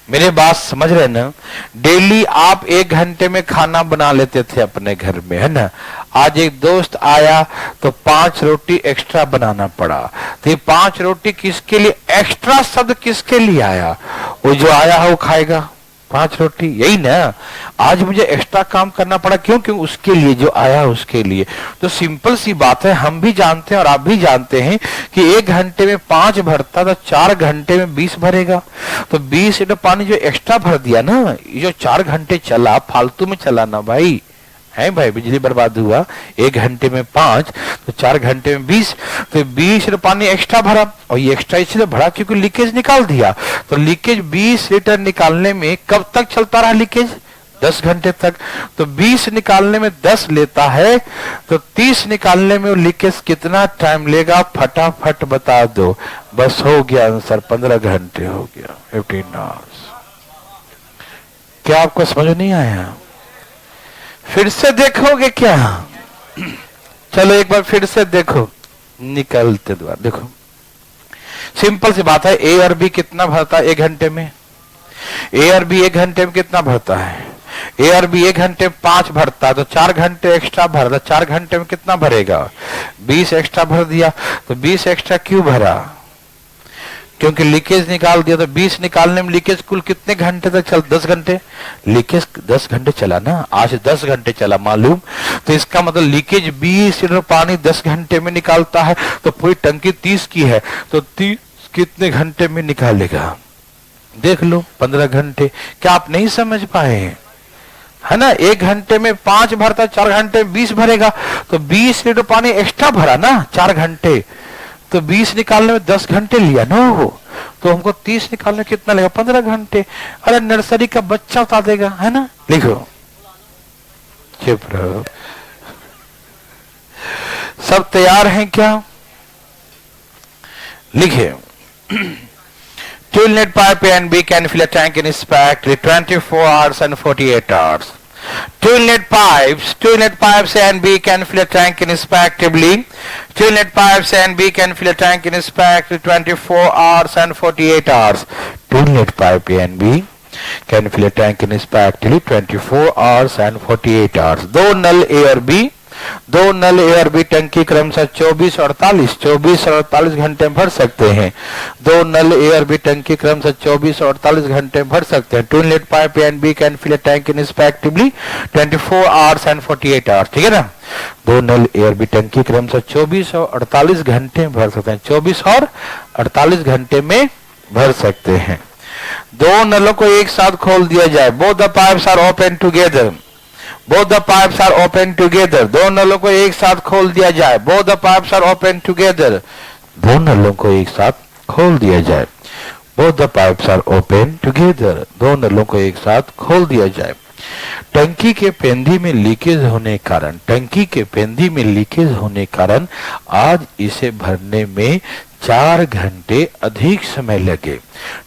मेरे बात समझ रहे ना? डेली आप 1 घंटे में खाना बना लेते थे अपने घर में, है ना। आज एक दोस्त आया तो 5 रोटी एक्स्ट्रा बनाना पड़ा। तो ये 5 रोटी किसके लिए? एक्स्ट्रा शब्द किसके लिए आया? वो जो आया है वो खाएगा 5 रोटी, यही ना। आज मुझे एक्स्ट्रा काम करना पड़ा, क्यों? क्यों? उसके लिए, जो आया उसके लिए। तो सिंपल सी बात है, हम भी जानते हैं और आप भी जानते हैं कि 1 घंटे में 5 भरता तो 4 घंटे में 20 भरेगा। तो 20 लीटर पानी जो एक्स्ट्रा भर दिया ना, ये जो 4 घंटे चला, फालतू में चला ना भाई, है भाई, बिजली बर्बाद हुआ। 1 घंटे में 5 तो 4 घंटे में 20, तो 20 लीटर पानी एक्स्ट्रा भरा। और ये एक्स्ट्रा इसलिए भरा क्योंकि लीकेज निकाल दिया। तो लीकेज 20 लीटर निकालने में कब तक चलता रहा लीकेज? 10 घंटे तक। तो 20 निकालने में 10 लेता है, तो 30 निकालने में वो लीकेज कितना टाइम लेगा? फटाफट बता दो। बस हो गया आंसर, 15 घंटे हो गया, 15 आवर्स। क्या आपको समझ नहीं आया? फिर से देखोगे क्या? चलो एक बार फिर से देखो, निकलते द्वार देखो। सिंपल सी बात है, ए और बी कितना भरता है 1 घंटे में? ए और बी 1 घंटे में कितना भरता है? ए और बी 1 घंटे में 5 भरता है, तो 4 घंटे एक्स्ट्रा भरता। 4 घंटे में कितना भरेगा? 20 एक्स्ट्रा भर दिया। तो 20 एक्स्ट्रा क्यों भरा? क्योंकि लीकेज निकाल दिया। तो 20 निकालने में लीकेज कुल कितने घंटे तक चल? 10 घंटे। लीकेज 10 घंटे चला ना, आज 10 घंटे चला मालूम। तो इसका मतलब लीकेज 20 लीटर पानी 10 घंटे में निकालता है। तो पूरी टंकी 30 की है, तो 30 कितने घंटे में निकालेगा? देख लो, 15 घंटे। क्या आप नहीं समझ पाए? है ना, 1 घंटे में 5 भरता, 4 घंटे में 20 भरेगा। तो 20 लीटर पानी एक्स्ट्रा भरा ना 4 घंटे, तो 20 निकालने में 10 घंटे लिया ना वो। तो हमको 30 निकालने में कितना लगेगा? 15 घंटे। अरे नर्सरी का बच्चा बता देगा, है ना। लिखो, चुप रहो। सब तैयार हैं क्या? लिखे, two inlet pipe A and B can fill a tank in respectively 24 hours and 48 hours. Two inlet pipes A and B can fill a tank in respectively. Two inlet pipes A and B can fill a tank in respectively 24 hours and 48 hours. Two inlet pipe A and B can fill a tank in respectively 24 hours and 48 hours. दो नल A और B, दो नल ए और बी टंकी क्रमशः 24 और 48 घंटे में भर सकते हैं। दो नल ए और बी टंकी क्रमशः 24 और 48 घंटे में भर सकते हैं। Two inlet pipe A and B can fill a tank in respectively 24 hours and 48 hours. ठीक है ना। दो नल ए और बी टंकी क्रमशः 24 और 48 घंटे में भर सकते हैं। 24 और 48 घंटे में भर सकते हैं। दो नलों को एक साथ खोल दिया जाए। Both the pipes are open together. Both the pipes are open together. दो नलों को एक साथ खोल दिया जाए। Both the pipes are open together. दो नलों को एक साथ खोल दिया जाए। Both the pipes are open together. दो नलों को एक साथ खोल दिया जाए। टंकी के पेंदी में लीकेज होने कारण आज इसे भरने में 4 घंटे अधिक समय लगे।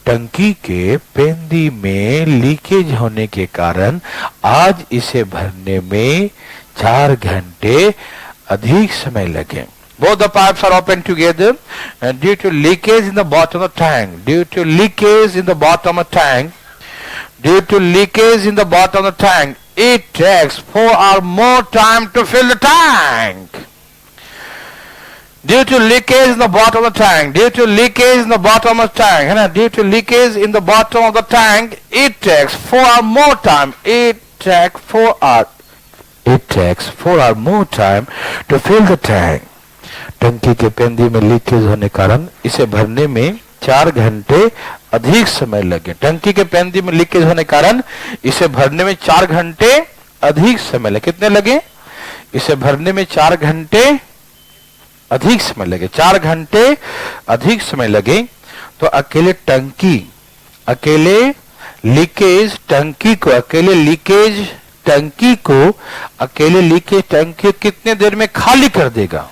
टंकी के पेंदी में लीकेज होने के कारण आज इसे भरने में 4 घंटे अधिक समय लगे। Both the pipes are open together and due to leakage in the bottom of the tank, due to leakage in the bottom of the tank, it takes 4 or more time to fill the tank. Due to leakage in the bottom of the tank, है ना, due to leakage in the bottom of the tank, it takes 4 or more time. It takes 4 or more time to fill the tank. टंकी के पेंदी में लीकेज होने कारण इसे भरने में 4 घंटे अधिक समय लगे। टंकी के पेंदी में लीकेज होने कारण इसे भरने में 4 घंटे अधिक समय लगे। कितने लगे? इसे भरने में 4 घंटे अधिक समय लगे। 4 घंटे अधिक समय लगे। तो अकेले लीकेज टंकी कितने देर में खाली कर देगा?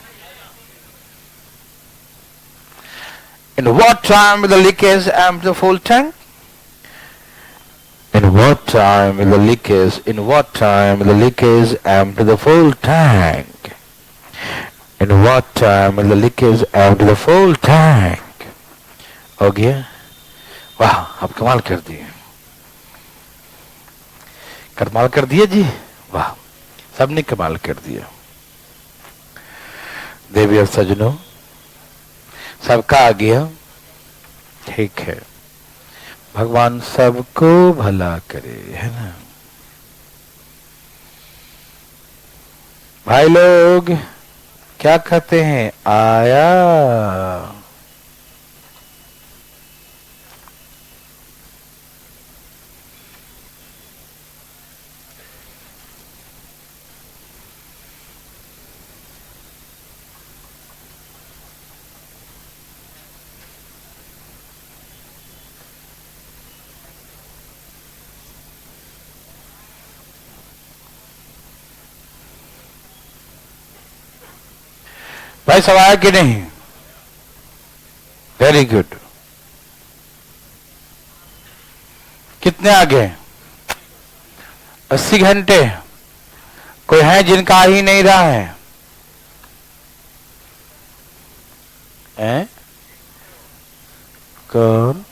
In what time will the leakage empty the full tank? In what time will the leakage empty the full tank? In what time will the leakage empty the full tank? हो गया? वाह, आप कमाल कर दिए। कमाल कर दिया जी, वाह, सबने कमाल कर दिया। देवी और सजनों, सबका आ गया। ठीक है, भगवान सबको भला करे, है ना भाई लोग। क्या कहते हैं? आया। भाई सब आया कि नहीं? Very good. कितने आ गए? 80 घंटे। कोई है जिनका आ ही नहीं रहा है? कौन?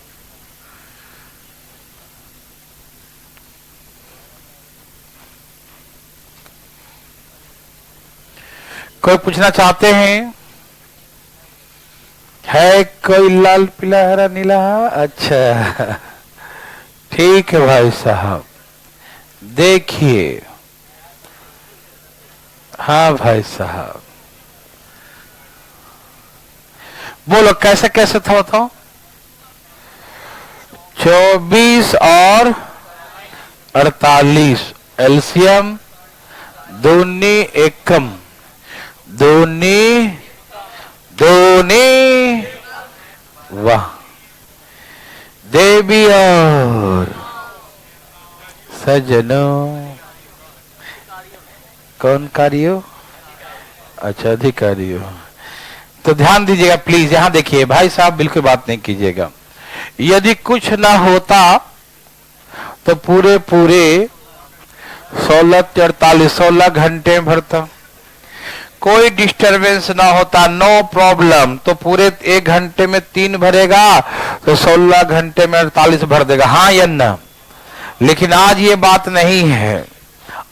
कोई पूछना चाहते हैं? है कोई लाल पीला हरा नीला? अच्छा ठीक है भाई साहब, देखिए। हाँ भाई साहब, बोलो कैसे कैसे था बताओ? 24 और 48 एलसीएम दूनी एकम दूनी दूनी, वाह। देवी और सजनों, कौन कार्यो? अच्छा अधिकारियों। तो ध्यान दीजिएगा प्लीज, यहां देखिए भाई साहब, बिल्कुल बात नहीं कीजिएगा। यदि कुछ ना होता तो पूरे पूरे 16 घंटे भरता, कोई डिस्टरबेंस ना होता, नो प्रॉब्लम, तो पूरे 1 घंटे में 3 भरेगा, तो 16 घंटे में 48 भर देगा, हाँ या ना? लेकिन आज ये बात नहीं है।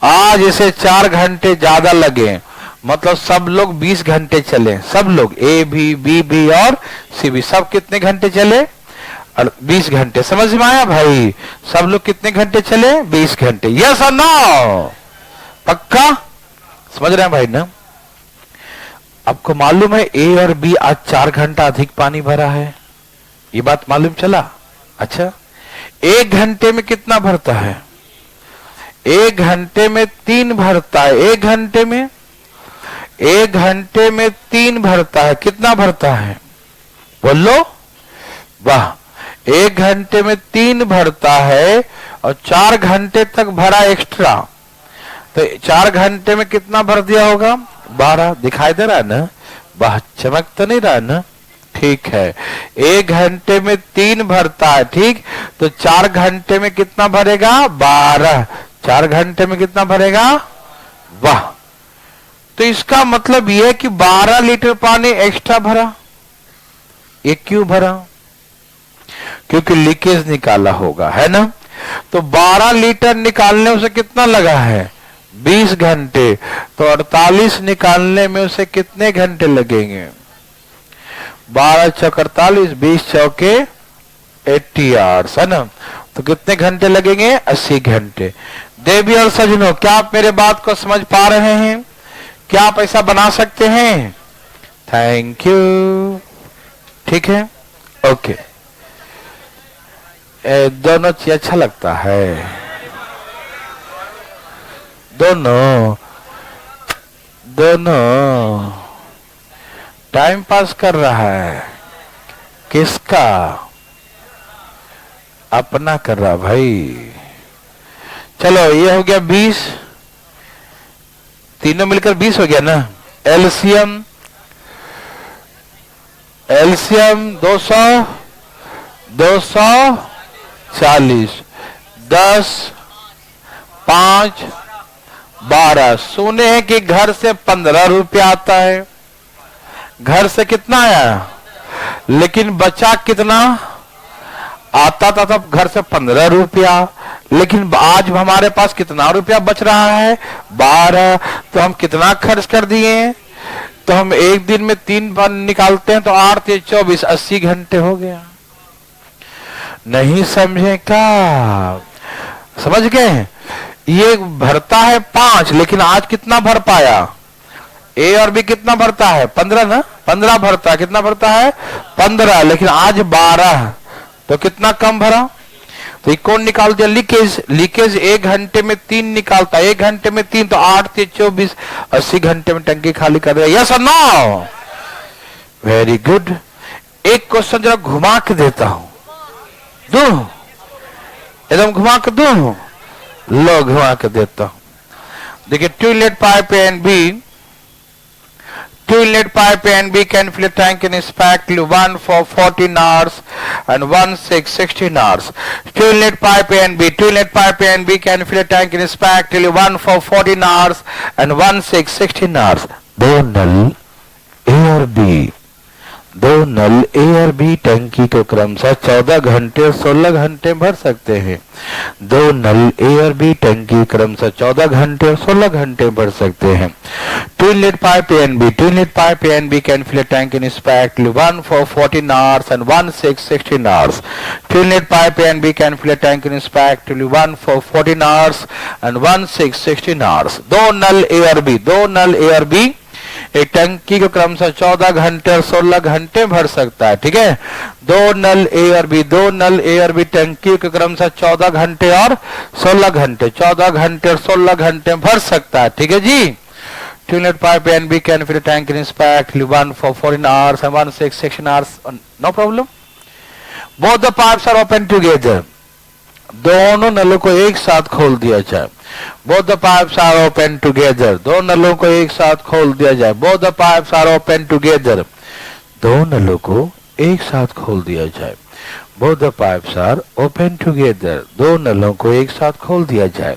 आज इसे 4 घंटे ज्यादा लगे, मतलब सब लोग 20 घंटे चले, सब लोग ए भी, बी भी और सी भी, सब कितने घंटे चले? 20 घंटे। समझ में आया भाई? सब लोग कितने घंटे चले? 20 घंटे। यस और नो? पक्का समझ रहे हैं भाई ना? आपको मालूम है ए और बी आज 4 घंटा अधिक पानी भरा है, ये बात मालूम चला? अच्छा, 1 घंटे में कितना भरता है? 1 घंटे में 3 भरता है। 1 घंटे में 3 भरता है। कितना भरता है बोलो? वाह, 1 घंटे में 3 भरता है और 4 घंटे तक भरा एक्स्ट्रा, तो 4 घंटे में कितना भर दिया होगा? 12। दिखाई दे रहा है ना? वाह, चमक तो नहीं रहा ना? ठीक है, 1 घंटे में 3 भरता है, ठीक, तो 4 घंटे में कितना भरेगा? 12। 4 घंटे में कितना भरेगा? वाह, तो इसका मतलब यह है कि 12 लीटर पानी एक्स्ट्रा भरा। ये क्यों भरा? क्योंकि लीकेज निकाला होगा, है ना? तो 12 लीटर निकालने उसे कितना लगा है? 20 घंटे। तो 48 निकालने में उसे कितने घंटे लगेंगे? 12 चौक 48, 20 चौके 80 आवर्स, है ना? तो कितने घंटे लगेंगे? 80 घंटे। देवी और सजनों, क्या आप मेरे बात को समझ पा रहे हैं? क्या आप ऐसा बना सकते हैं? Thank you. ठीक है, ओके। दोनों चीज अच्छा लगता है, दोनों टाइम पास कर रहा है। किसका? अपना कर रहा भाई। चलो, ये हो गया 20, तीनों मिलकर 20 हो गया ना? एलसीएम 200 240, 10 5 12। सुने हैं कि घर से 15 रुपया आता है। घर से कितना आया? लेकिन बचा कितना? आता था तब घर से 15 रुपया, लेकिन आज हमारे पास कितना रुपया बच रहा है? 12। तो हम कितना खर्च कर दिए? तो हम एक दिन में 3 बार निकालते हैं, तो 8 से 24, 80 घंटे हो गया। नहीं समझे क्या? समझ गए? ये भरता है 5, लेकिन आज कितना भर पाया? ए और बी कितना भरता है? 15 ना? 15 भरता है। कितना भरता है? 15, लेकिन आज 12, तो कितना कम भरा? तो ये कौन निकाल दिया? लीकेज। लीकेज 1 घंटे में 3 निकालता है, 1 घंटे में 3, तो 8 से 24, 80 घंटे में टंकी खाली कर देगा। यस और नो? Very good. एक क्वेश्चन जरा घुमा के देता हूं, दो एकदम घुमा के दो, लो घुमा के देता हूं। देखिए, 2 inlet pipe A and B, 2 inlet pipe A and B can fill a tank in respectively, one for 14 hours and one 16 hours. 2 inlet pipe A and B, 2 inlet pipe A and B can fill a tank in respectively, one for 14 hours and one 16 hours. दो नल A और B दो नल ए और बी टंकी को क्रमशः 14 घंटे और 16 घंटे भर सकते हैं। दो नल ए और बी टंकी क्रमशः 14 घंटे और 16 घंटे भर सकते हैं। Two inlet pipe A and B. Two inlet pipe A and B can fill a tank in respectively one for 14 hours and 16 hours. Two inlet pipe A and B can fill a tank in respectively one for 14 hours and 16 hours. दो नल A और B, दो नल A और B एक टंकी को क्रमशः 14 घंटे और 16 घंटे भर सकता है। ठीक है, दो नल ए और बी, दो नल ए और बी टंकी को क्रमशः 14 घंटे और 16 घंटे, 14 घंटे और 16 घंटे भर सकता है। ठीक है जी। Two inlet pipe A and B can fill a tank in respectively one for 14 hours and 16 hours. No problem. Both the pipes are open together. दोनों नलों को एक साथ खोल दिया जाए। Both the pipes are open together. दो नलों को एक साथ खोल दिया जाए। Both the pipes are open together. दो नलों को एक साथ खोल दिया जाए। Both the pipes are open together. दो नलों को एक साथ खोल दिया जाए।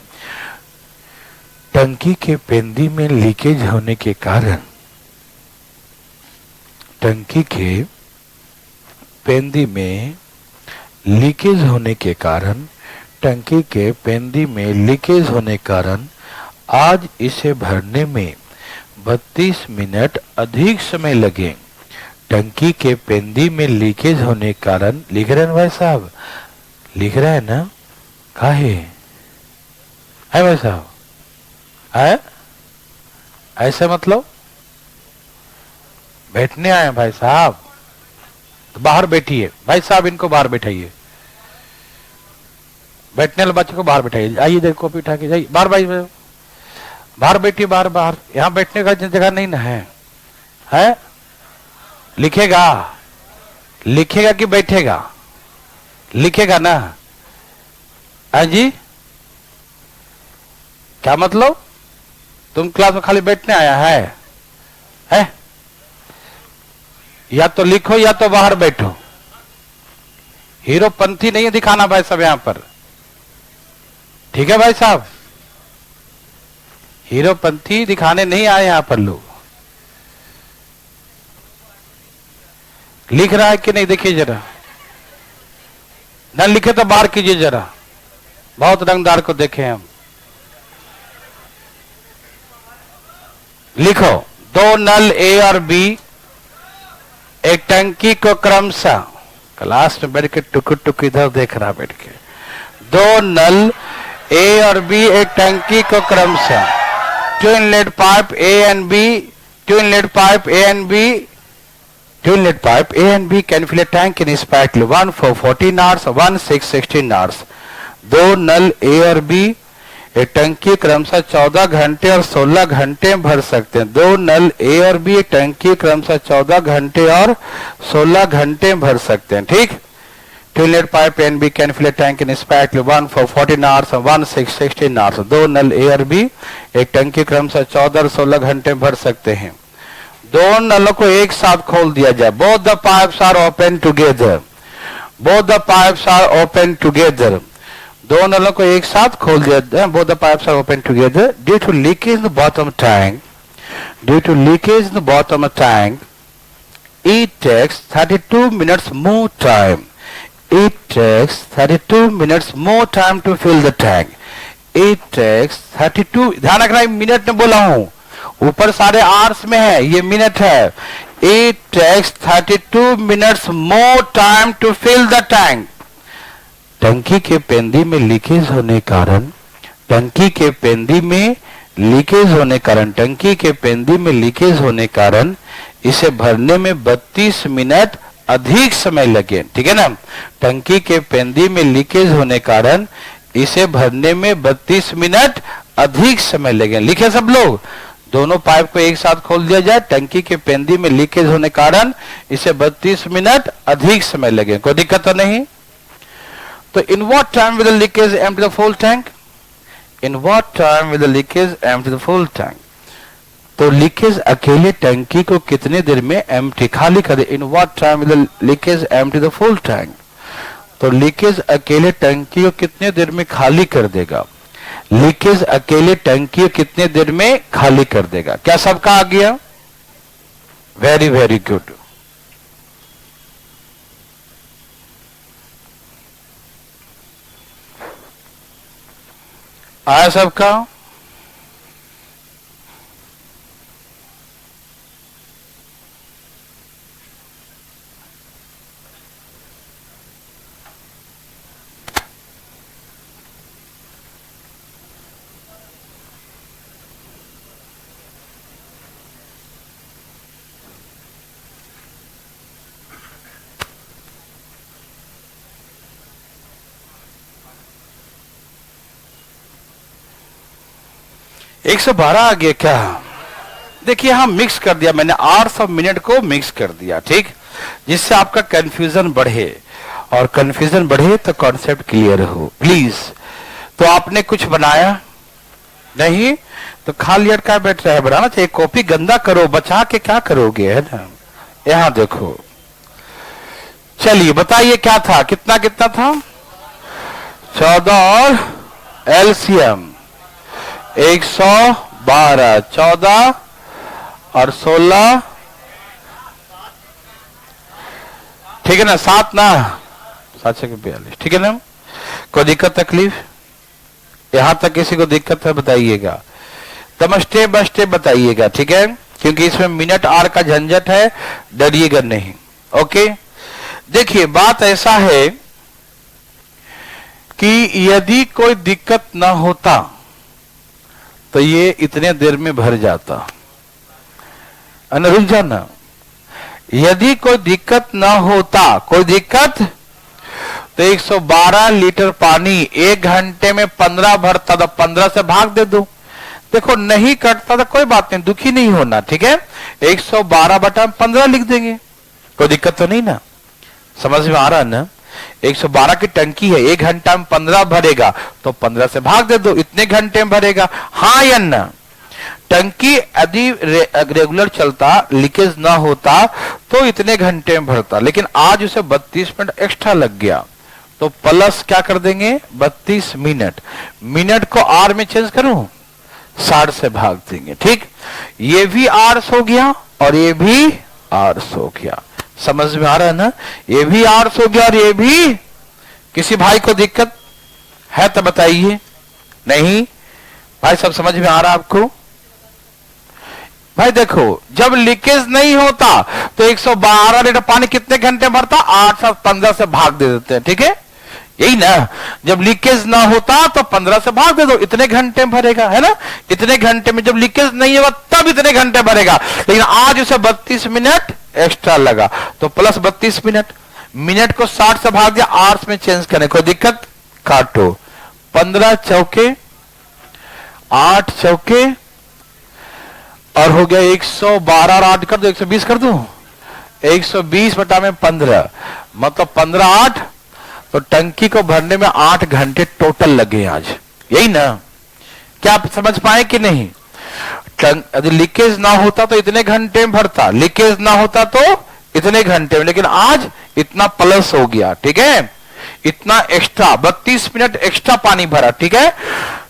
टंकी के पेंदी में लीकेज होने के कारण, टंकी के पेंदी में लीकेज होने के कारण, टंकी के पेंदी में लीकेज होने के कारण आज इसे भरने में 32 मिनट अधिक समय लगे। टंकी के पेंदी में लीकेज होने के कारण, लिख रहे हैं भाई साहब, लिख रहा है ना, काहे है भाई साहब, है ऐसे मतलब बैठने आए भाई साहब, तो बाहर बैठिए भाई साहब, इनको बाहर बैठाइए, बैठने वाले बच्चे को बाहर बैठाइए। आइए देखो कॉपी उठा के जाइए बाहर, भाई बाहर बैठिए, बाहर बाहर, यहाँ बैठने का जगह नहीं ना है लिखेगा, लिखेगा कि बैठेगा, लिखेगा ना। जी क्या मतलब, तुम क्लास में खाली बैठने आया है? या तो लिखो या तो बाहर बैठो। हीरोपंथी नहीं है दिखाना भाई साहब यहां पर, ठीक है भाई साहब, हीरोपंथी दिखाने नहीं आए यहां पर लोग। लिख रहा है कि नहीं देखिए जरा, न लिखे तो बाहर कीजिए जरा, बहुत रंगदार को देखे हम। लिखो, दो नल ए और बी एक टंकी को क्रमशः, क्लास में बैठ के टुक टुक इधर देख रहा बैठ के, दो नल ए और बी एक टंकी को क्रमशः, two inlet pipe A and B, two inlet pipe A and B, two inlet pipe A and B can fill a tank in respectively one for 14 hours, 16 hours. दो नल ए और बी एक टंकी क्रमशः 14 घंटे और 16 घंटे भर सकते हैं। दो नल ए और बी एक टंकी क्रमशः 14 घंटे और 16 घंटे भर सकते हैं। ठीक, two inlet pipe A and B can fill a tank in respectively one for 14 hours and 16 hours. दो नल ए और बी एक टंकी क्रमशः 14 और 16 घंटे भर सकते हैं। दो नलों को एक साथ खोल दिया जाए। Both the pipes are open together. Both the pipes are open together. दो नलों को एक साथ खोल दिया जाए। Both the pipes are open together. Due to leakage in the bottom tank, due to leakage in the bottom tank, it takes 32 minutes more time. It takes 32 minutes more time to fill the tank. It takes 32, ध्यान रखना मिनट में बोला हूं, ऊपर सारे आवर्स में है, ये मिनट है। It takes 32 minutes more time to fill the tank. टंकी के पेंदी में लीकेज होने कारण, टंकी के पेंदी में लीकेज होने कारण, टंकी के पेंदी में लीकेज होने कारण इसे भरने में 32 मिनट अधिक समय लगे। ठीक है ना, टंकी के पेंदी में लीकेज होने कारण इसे भरने में 32 मिनट अधिक समय लगे। लिखे सब लोग, दोनों पाइप को एक साथ खोल दिया जाए, टंकी के पेंदी में लीकेज होने कारण इसे 32 मिनट अधिक समय लगे। कोई दिक्कत तो नहीं? तो in what time will the leakage empty the full tank? In what time will the leakage empty the full tank? तो लीकेज अकेले टंकी को कितने देर में एम्प्टी खाली कर दे? In what time will the leakage empty the full tank? तो लीकेज अकेले टंकी को कितने देर में खाली कर देगा? लीकेज अकेले टंकी को कितने देर में खाली कर देगा? क्या सबका आ गया? Very very good. आया सबका? एक 112 आ गया क्या? देखिए यहां मिक्स कर दिया मैंने, 800 मिनट को मिक्स कर दिया, ठीक, जिससे आपका कंफ्यूजन बढ़े, और कंफ्यूजन बढ़े तो कॉन्सेप्ट क्लियर हो। प्लीज, तो आपने कुछ बनाया नहीं तो खाली अटका बैठ रहा है, बनाना चाहिए। कॉपी गंदा करो, बचा के क्या करोगे, है ना। यहां देखो, चलिए बताइए क्या था, कितना कितना था? 14 और एलसीएम 112, 14 और 16, ठीक है ना, 7 ना, 7 से 42, ठीक है ना। कोई दिक्कत तकलीफ? यहां तक किसी को दिक्कत है बताइएगा, तब स्टेप बाय स्टेप बताइएगा, ठीक है, क्योंकि इसमें मिनट आर का झंझट है, डरिएगा नहीं। ओके, देखिए बात ऐसा है कि यदि कोई दिक्कत ना होता तो ये इतने देर में भर जाता, रुक जाना। यदि कोई दिक्कत ना होता, कोई दिक्कत, तो 112 लीटर पानी 1 घंटे में 15 भरता, तो 15 से भाग दे दो। देखो नहीं कटता तो कोई बात नहीं, दुखी नहीं होना, ठीक है। 112/15 लिख देंगे, कोई दिक्कत तो नहीं ना, समझ में आ रहा है ना। 112 की टंकी है, 1 घंटा में 15 भरेगा, तो 15 से भाग दे दो, इतने घंटे में भरेगा, हाँ या ना। टंकी यदि रेगुलर चलता, लीकेज ना होता, तो इतने घंटे में भरता, लेकिन आज उसे 32 मिनट एक्स्ट्रा लग गया, तो प्लस क्या कर देंगे, 32 मिनट। मिनट को आर में चेंज करूं, 60 से भाग देंगे, ठीक। ये भी आर्स हो गया और ये भी आर्स हो गया, समझ में आ रहा है ना। ये भी आर्स हो गया और ये भी। किसी भाई को दिक्कत है तो बताइए। नहीं भाई, सब समझ में आ रहा आपको? भाई देखो, जब लीकेज नहीं होता तो 112 लीटर पानी कितने घंटे भरता, 8 से 15 से भाग दे देते हैं, ठीक है, यही ना। जब लीकेज ना होता तो 15 से भाग दे दो, इतने घंटे में भरेगा, है ना। इतने घंटे में, जब लीकेज नहीं होगा तब इतने घंटे भरेगा, लेकिन आज उसे 32 मिनट एक्स्ट्रा लगा, तो प्लस 32 मिनट। मिनट को 60 से भाग दिया, आवर्स में चेंज करने, कोई दिक्कत, काटो। 15 चौके 8 चौके और हो गया 112 और 8 कर दो, 120 कर दो, 120/15 मतलब 15/8, तो टंकी को भरने में 8 घंटे टोटल लगे आज, यही ना। क्या आप समझ पाए कि नहीं? यदि लीकेज ना होता तो इतने घंटे में भरता, लीकेज ना होता तो इतने घंटे में, लेकिन आज इतना प्लस हो गया, ठीक है, इतना एक्स्ट्रा 32 मिनट एक्स्ट्रा पानी भरा, ठीक है,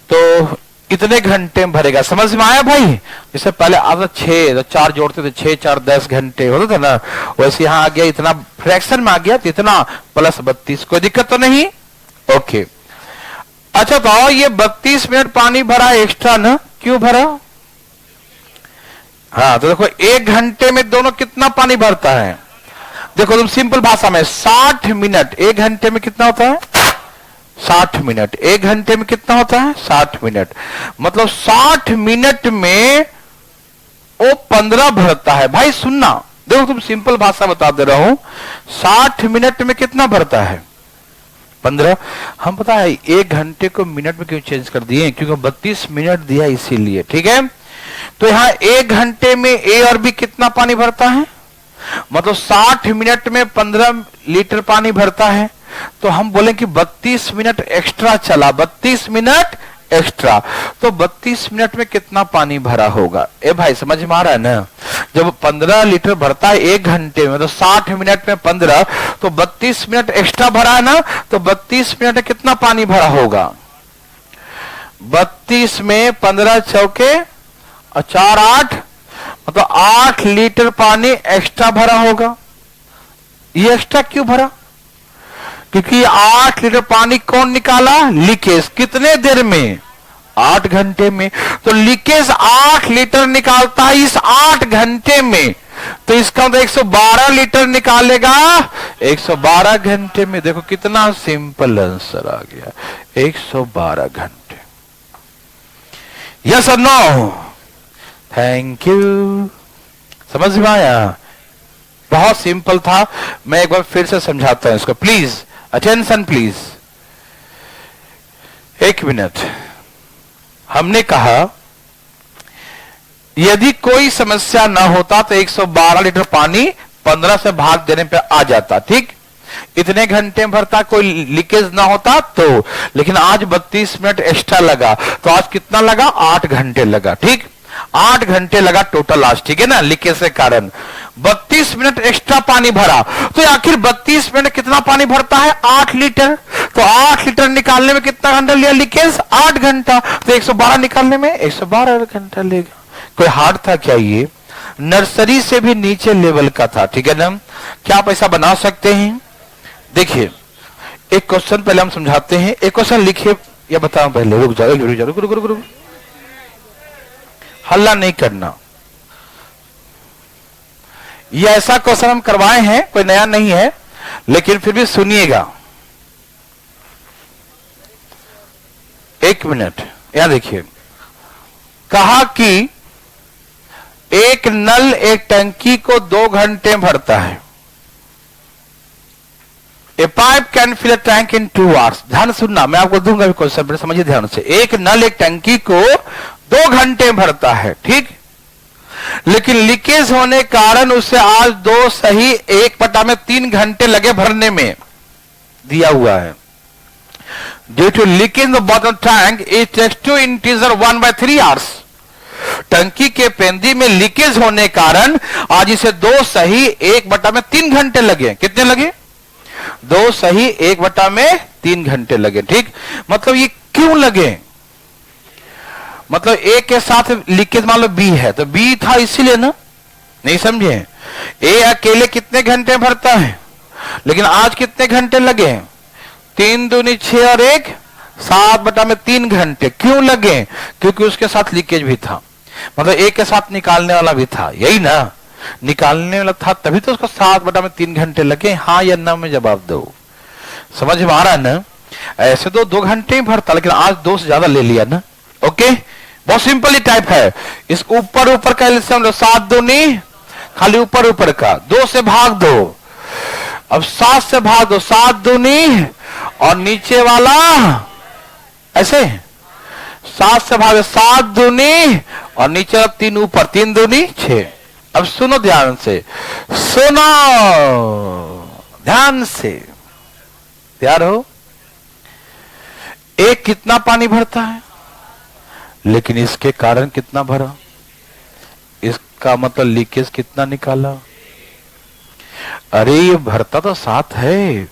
तो इतने घंटे में भरेगा। समझ में आया भाई? जैसे पहले आता 6 तो 4 जोड़ते थे, 6 4 10 घंटे होते थे ना, वैसे यहां आ गया, इतना फ्रैक्शन में आ गया, तो इतना प्लस 32, कोई दिक्कत तो नहीं। ओके, अच्छा तो ये 32 मिनट पानी भरा एक्स्ट्रा ना, क्यों भरा? हाँ तो देखो 1 घंटे में दोनों कितना पानी भरता है, देखो तुम सिंपल भाषा में 60 मिनट 1 घंटे में कितना होता है, 60 मिनट 1 घंटे में कितना होता है, 60 मिनट, मतलब 60 मिनट में वो 15 भरता है। भाई सुनना, देखो तुम सिंपल भाषा बता दे रहा हूं, 60 मिनट में कितना भरता है, 15। हम पता है 1 घंटे को मिनट में क्यों चेंज कर दिए, क्योंकि 32 मिनट दिया इसीलिए, ठीक है। तो यहां 1 घंटे में ए और बी कितना पानी भरता है, मतलब 60 मिनट में 15 लीटर पानी भरता है, तो हम बोले कि 32 मिनट एक्स्ट्रा चला, 32 मिनट एक्स्ट्रा, तो 32 मिनट में कितना पानी भरा होगा। ए भाई समझ में आ रहा है ना, जब 15 लीटर भरता है 1 घंटे में, तो 60 मिनट में 15, तो 32 मिनट एक्स्ट्रा भरा है ना, तो 32 मिनट में कितना पानी भरा होगा, 32 में 15 चौके और 4 8, मतलब 8 लीटर पानी एक्स्ट्रा भरा होगा। ये एक्स्ट्रा क्यों भरा, क्योंकि 8 लीटर पानी कौन निकाला, लीकेज, कितने देर में, 8 घंटे में। तो लीकेज 8 लीटर निकालता है इस 8 घंटे में, तो इसका मतलब 112 लीटर निकालेगा 112 घंटे में। देखो कितना सिंपल आंसर आ गया, 112 घंटे। यस और नो? Thank you. समझ में आया? बहुत सिंपल था। मैं एक बार फिर से समझाता हूं इसको, प्लीज अटेंशन प्लीज। 1 मिनट। हमने कहा यदि कोई समस्या ना होता तो 112 लीटर पानी 15 से भाग देने पे आ जाता, ठीक? इतने घंटे भरता, कोई लीकेज ना होता तो। लेकिन आज 32 मिनट एक्स्ट्रा लगा, तो आज कितना लगा? 8 घंटे लगा, ठीक? 8 घंटे लगा टोटल आज, ठीक है ना, लीकेज के कारण। 32 मिनट एक्स्ट्रा पानी भरा, तो आखिर 32 मिनट कितना पानी भरता है? 8 लीटर। तो 8 लीटर निकालने में कितना घंटा लिया लीकेज? 8 घंटा। तो 112 निकालने में 112 घंटा लेगा। कोई हार्ड था क्या ये? नर्सरी से भी नीचे लेवल का था, ठीक है ना? क्या आप ऐसा बना सकते हैं? देखिए एक क्वेश्चन पहले हम समझाते हैं। एक क्वेश्चन लिखिए या बताओ पहले। रुक जाओ, रुक। हल्ला नहीं करना। ये ऐसा क्वेश्चन हम करवाए हैं, कोई नया नहीं है, लेकिन फिर भी सुनिएगा। 1 मिनट। यहां देखिए, कहा कि एक नल एक टंकी को 2 घंटे भरता है। A pipe can fill a tank in 2 hours। ध्यान सुनना, मैं आपको दूंगा क्वेश्चन, पर समझिए ध्यान से। एक नल एक टंकी को 2 घंटे भरता है, ठीक? लेकिन लीकेज होने कारण उसे आज 2 सही 1/3 घंटे लगे भरने में, दिया हुआ है। Due to leakage in the bottom tank it takes two integer 1/3 hours। टंकी के पेंदी में लीकेज होने कारण आज इसे 2 सही 1/3 घंटे लगे। कितने लगे? 2 सही 1/3 घंटे लगे, ठीक? मतलब ये क्यों लगे? मतलब ए के साथ लीकेज मान लो बी है, तो बी था इसीलिए ना, नहीं समझे? ए अकेले कितने घंटे भरता है, लेकिन आज कितने घंटे लगे? 3 दूनी 6 और 1 7/3 घंटे। क्यों लगे? क्योंकि उसके साथ लीकेज भी था, मतलब ए के साथ निकालने वाला भी था, यही ना? निकालने वाला था तभी तो उसको 7/3 घंटे लगे। हाँ या ना में जवाब दो। समझ में आ रहा है ना? ऐसे तो 2 घंटे ही भरता, लेकिन आज 2 से ज्यादा ले लिया ना। ओके, बहुत सिंपल ही टाइप है। इस ऊपर का एलसीएम 7 दूनी, खाली ऊपर का 2 से भाग दो। अब 7 से भाग दो, 7 दूनी और नीचे वाला ऐसे 7 से भाग 7 दूनी और नीचे 3 ऊपर, 3 दूनी 6। अब सुनो ध्यान से, सुनो ध्यान से, तैयार हो? एक कितना पानी भरता है, लेकिन इसके कारण कितना भरा? इसका मतलब लीकेज कितना निकाला? अरे ये भरता तो 7 है,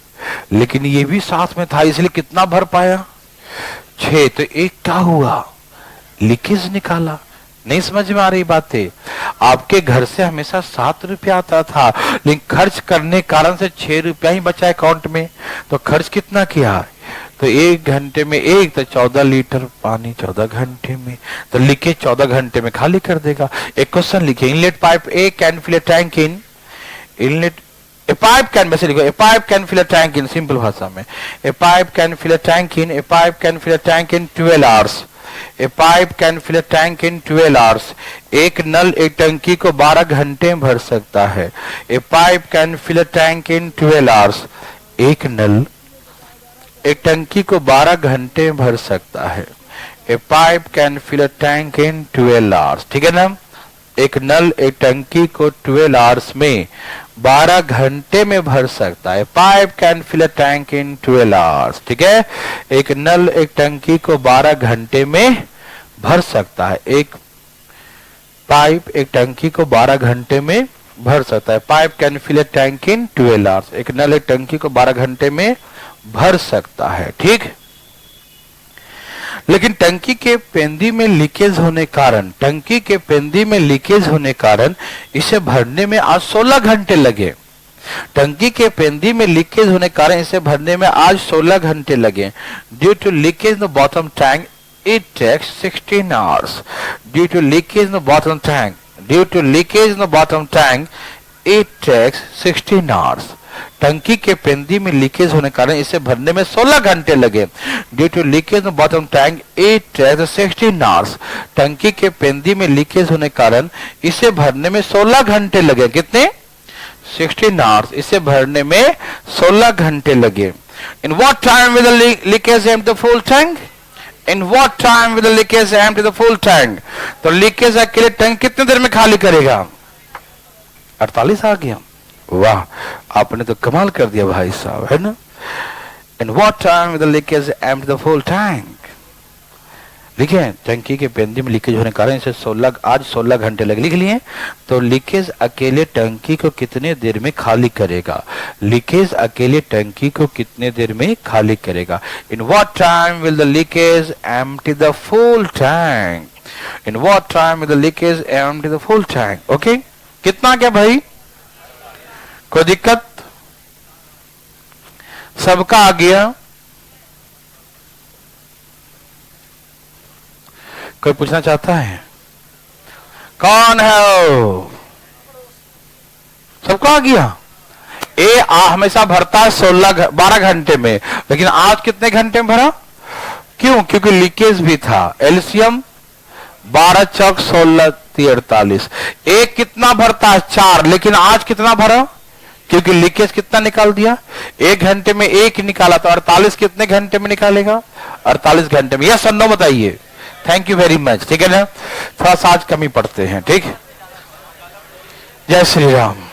लेकिन ये भी साथ में था, इसलिए कितना भर पाया? 6। तो एक क्या हुआ? लीकेज निकाला। नहीं समझ में आ रही बातें? आपके घर से हमेशा 7 रुपया आता था, लेकिन खर्च करने कारण से 6 रुपया ही बचा अकाउंट में। तो खर्च कितना किया? तो 1 घंटे में 1 तो 14 लीटर पानी 14 घंटे में, तो लीकेज 14 घंटे में खाली कर देगा। एक क्वेश्चन लिखिए, inlet pipe A can fill a tank in inlet A pipe can, वैसे लिखो a pipe can fill a tank in, simple भाषा में a pipe can fill a tank in 12 hours। A pipe can fill a tank in 12 hours। एक नल एक टंकी को 12 घंटे में भर सकता है। A pipe can fill a tank in 12 hours। एक नल एक टंकी को 12 घंटे में भर सकता है। A pipe can fill a tank in 12 hours, ठीक है ना? एक नल एक टंकी को 12 hours में 12 घंटे में भर सकता है। Pipe can fill a tank in 12 hours, ठीक है? एक नल एक टंकी को 12 घंटे में भर सकता है। एक पाइप एक टंकी को 12 घंटे में भर सकता है। Pipe can fill a tank in 12 hours। एक नल एक टंकी को 12 घंटे में भर सकता है, ठीक? लेकिन टंकी के पेंदी में लीकेज होने कारण इसे भरने में आज 16 घंटे लगे। टंकी के पेंदी में लीकेज होने कारण इसे भरने में आज 16 घंटे लगे। Due to leakage in the bottom tank it takes 16 hours. Due to leakage in the bottom tank, due to leakage in the bottom tank, it takes 16 hours. टंकी के पेंदी में लीकेज होने कारण इसे भरने में 16 घंटे लगे. Due to leakage in bottom tank it takes 16 hours. टंकी के पेंदी में लीकेज होने कारण इसे भरने में 16 घंटे लगे. कितने? 16 आवर्स. इसे भरने में 16 घंटे लगे. In what time will the leakage empty the full tank? In what time will the leakage empty the full tank? तो लीकेज अकेले टैंक कितने देर में खाली करेगा? 48 आ गया. वाह, आपने तो कमाल कर दिया भाई साहब, है ना? In what time will the leakage empty the full tank? लिखे टंकी के पेंदी में लीकेज होने के कारण इसे 16 घंटे लगे. लिख लिए. तो लीकेज अकेले टंकी को कितने देर में खाली करेगा? लीकेज अकेले टंकी को कितने देर में खाली करेगा? In what time will the leakage empty the full tank? In what time will the leakage empty the full tank? Okay, कितना क्या भाई? कोई दिक्कत? सबका आ गया? कोई पूछना चाहता है? कौन है वो? सबका आ गया? ए हमेशा भरता है 12 घंटे में, लेकिन आज कितने घंटे में भरा? क्यों? क्योंकि लीकेज भी था. एलसीएम 12 चौक 16 48. एक कितना भरता है? 4. लेकिन आज कितना भरा? क्योंकि लीकेज कितना निकाल दिया? 1 घंटे में 1 निकाला, तो 48 कितने घंटे में निकालेगा? 48 घंटे में. यस और नो बताइए. Thank you very much. ठीक है ना? थोड़ा सा आज कमी पढ़ते हैं. ठीक. जय श्री राम.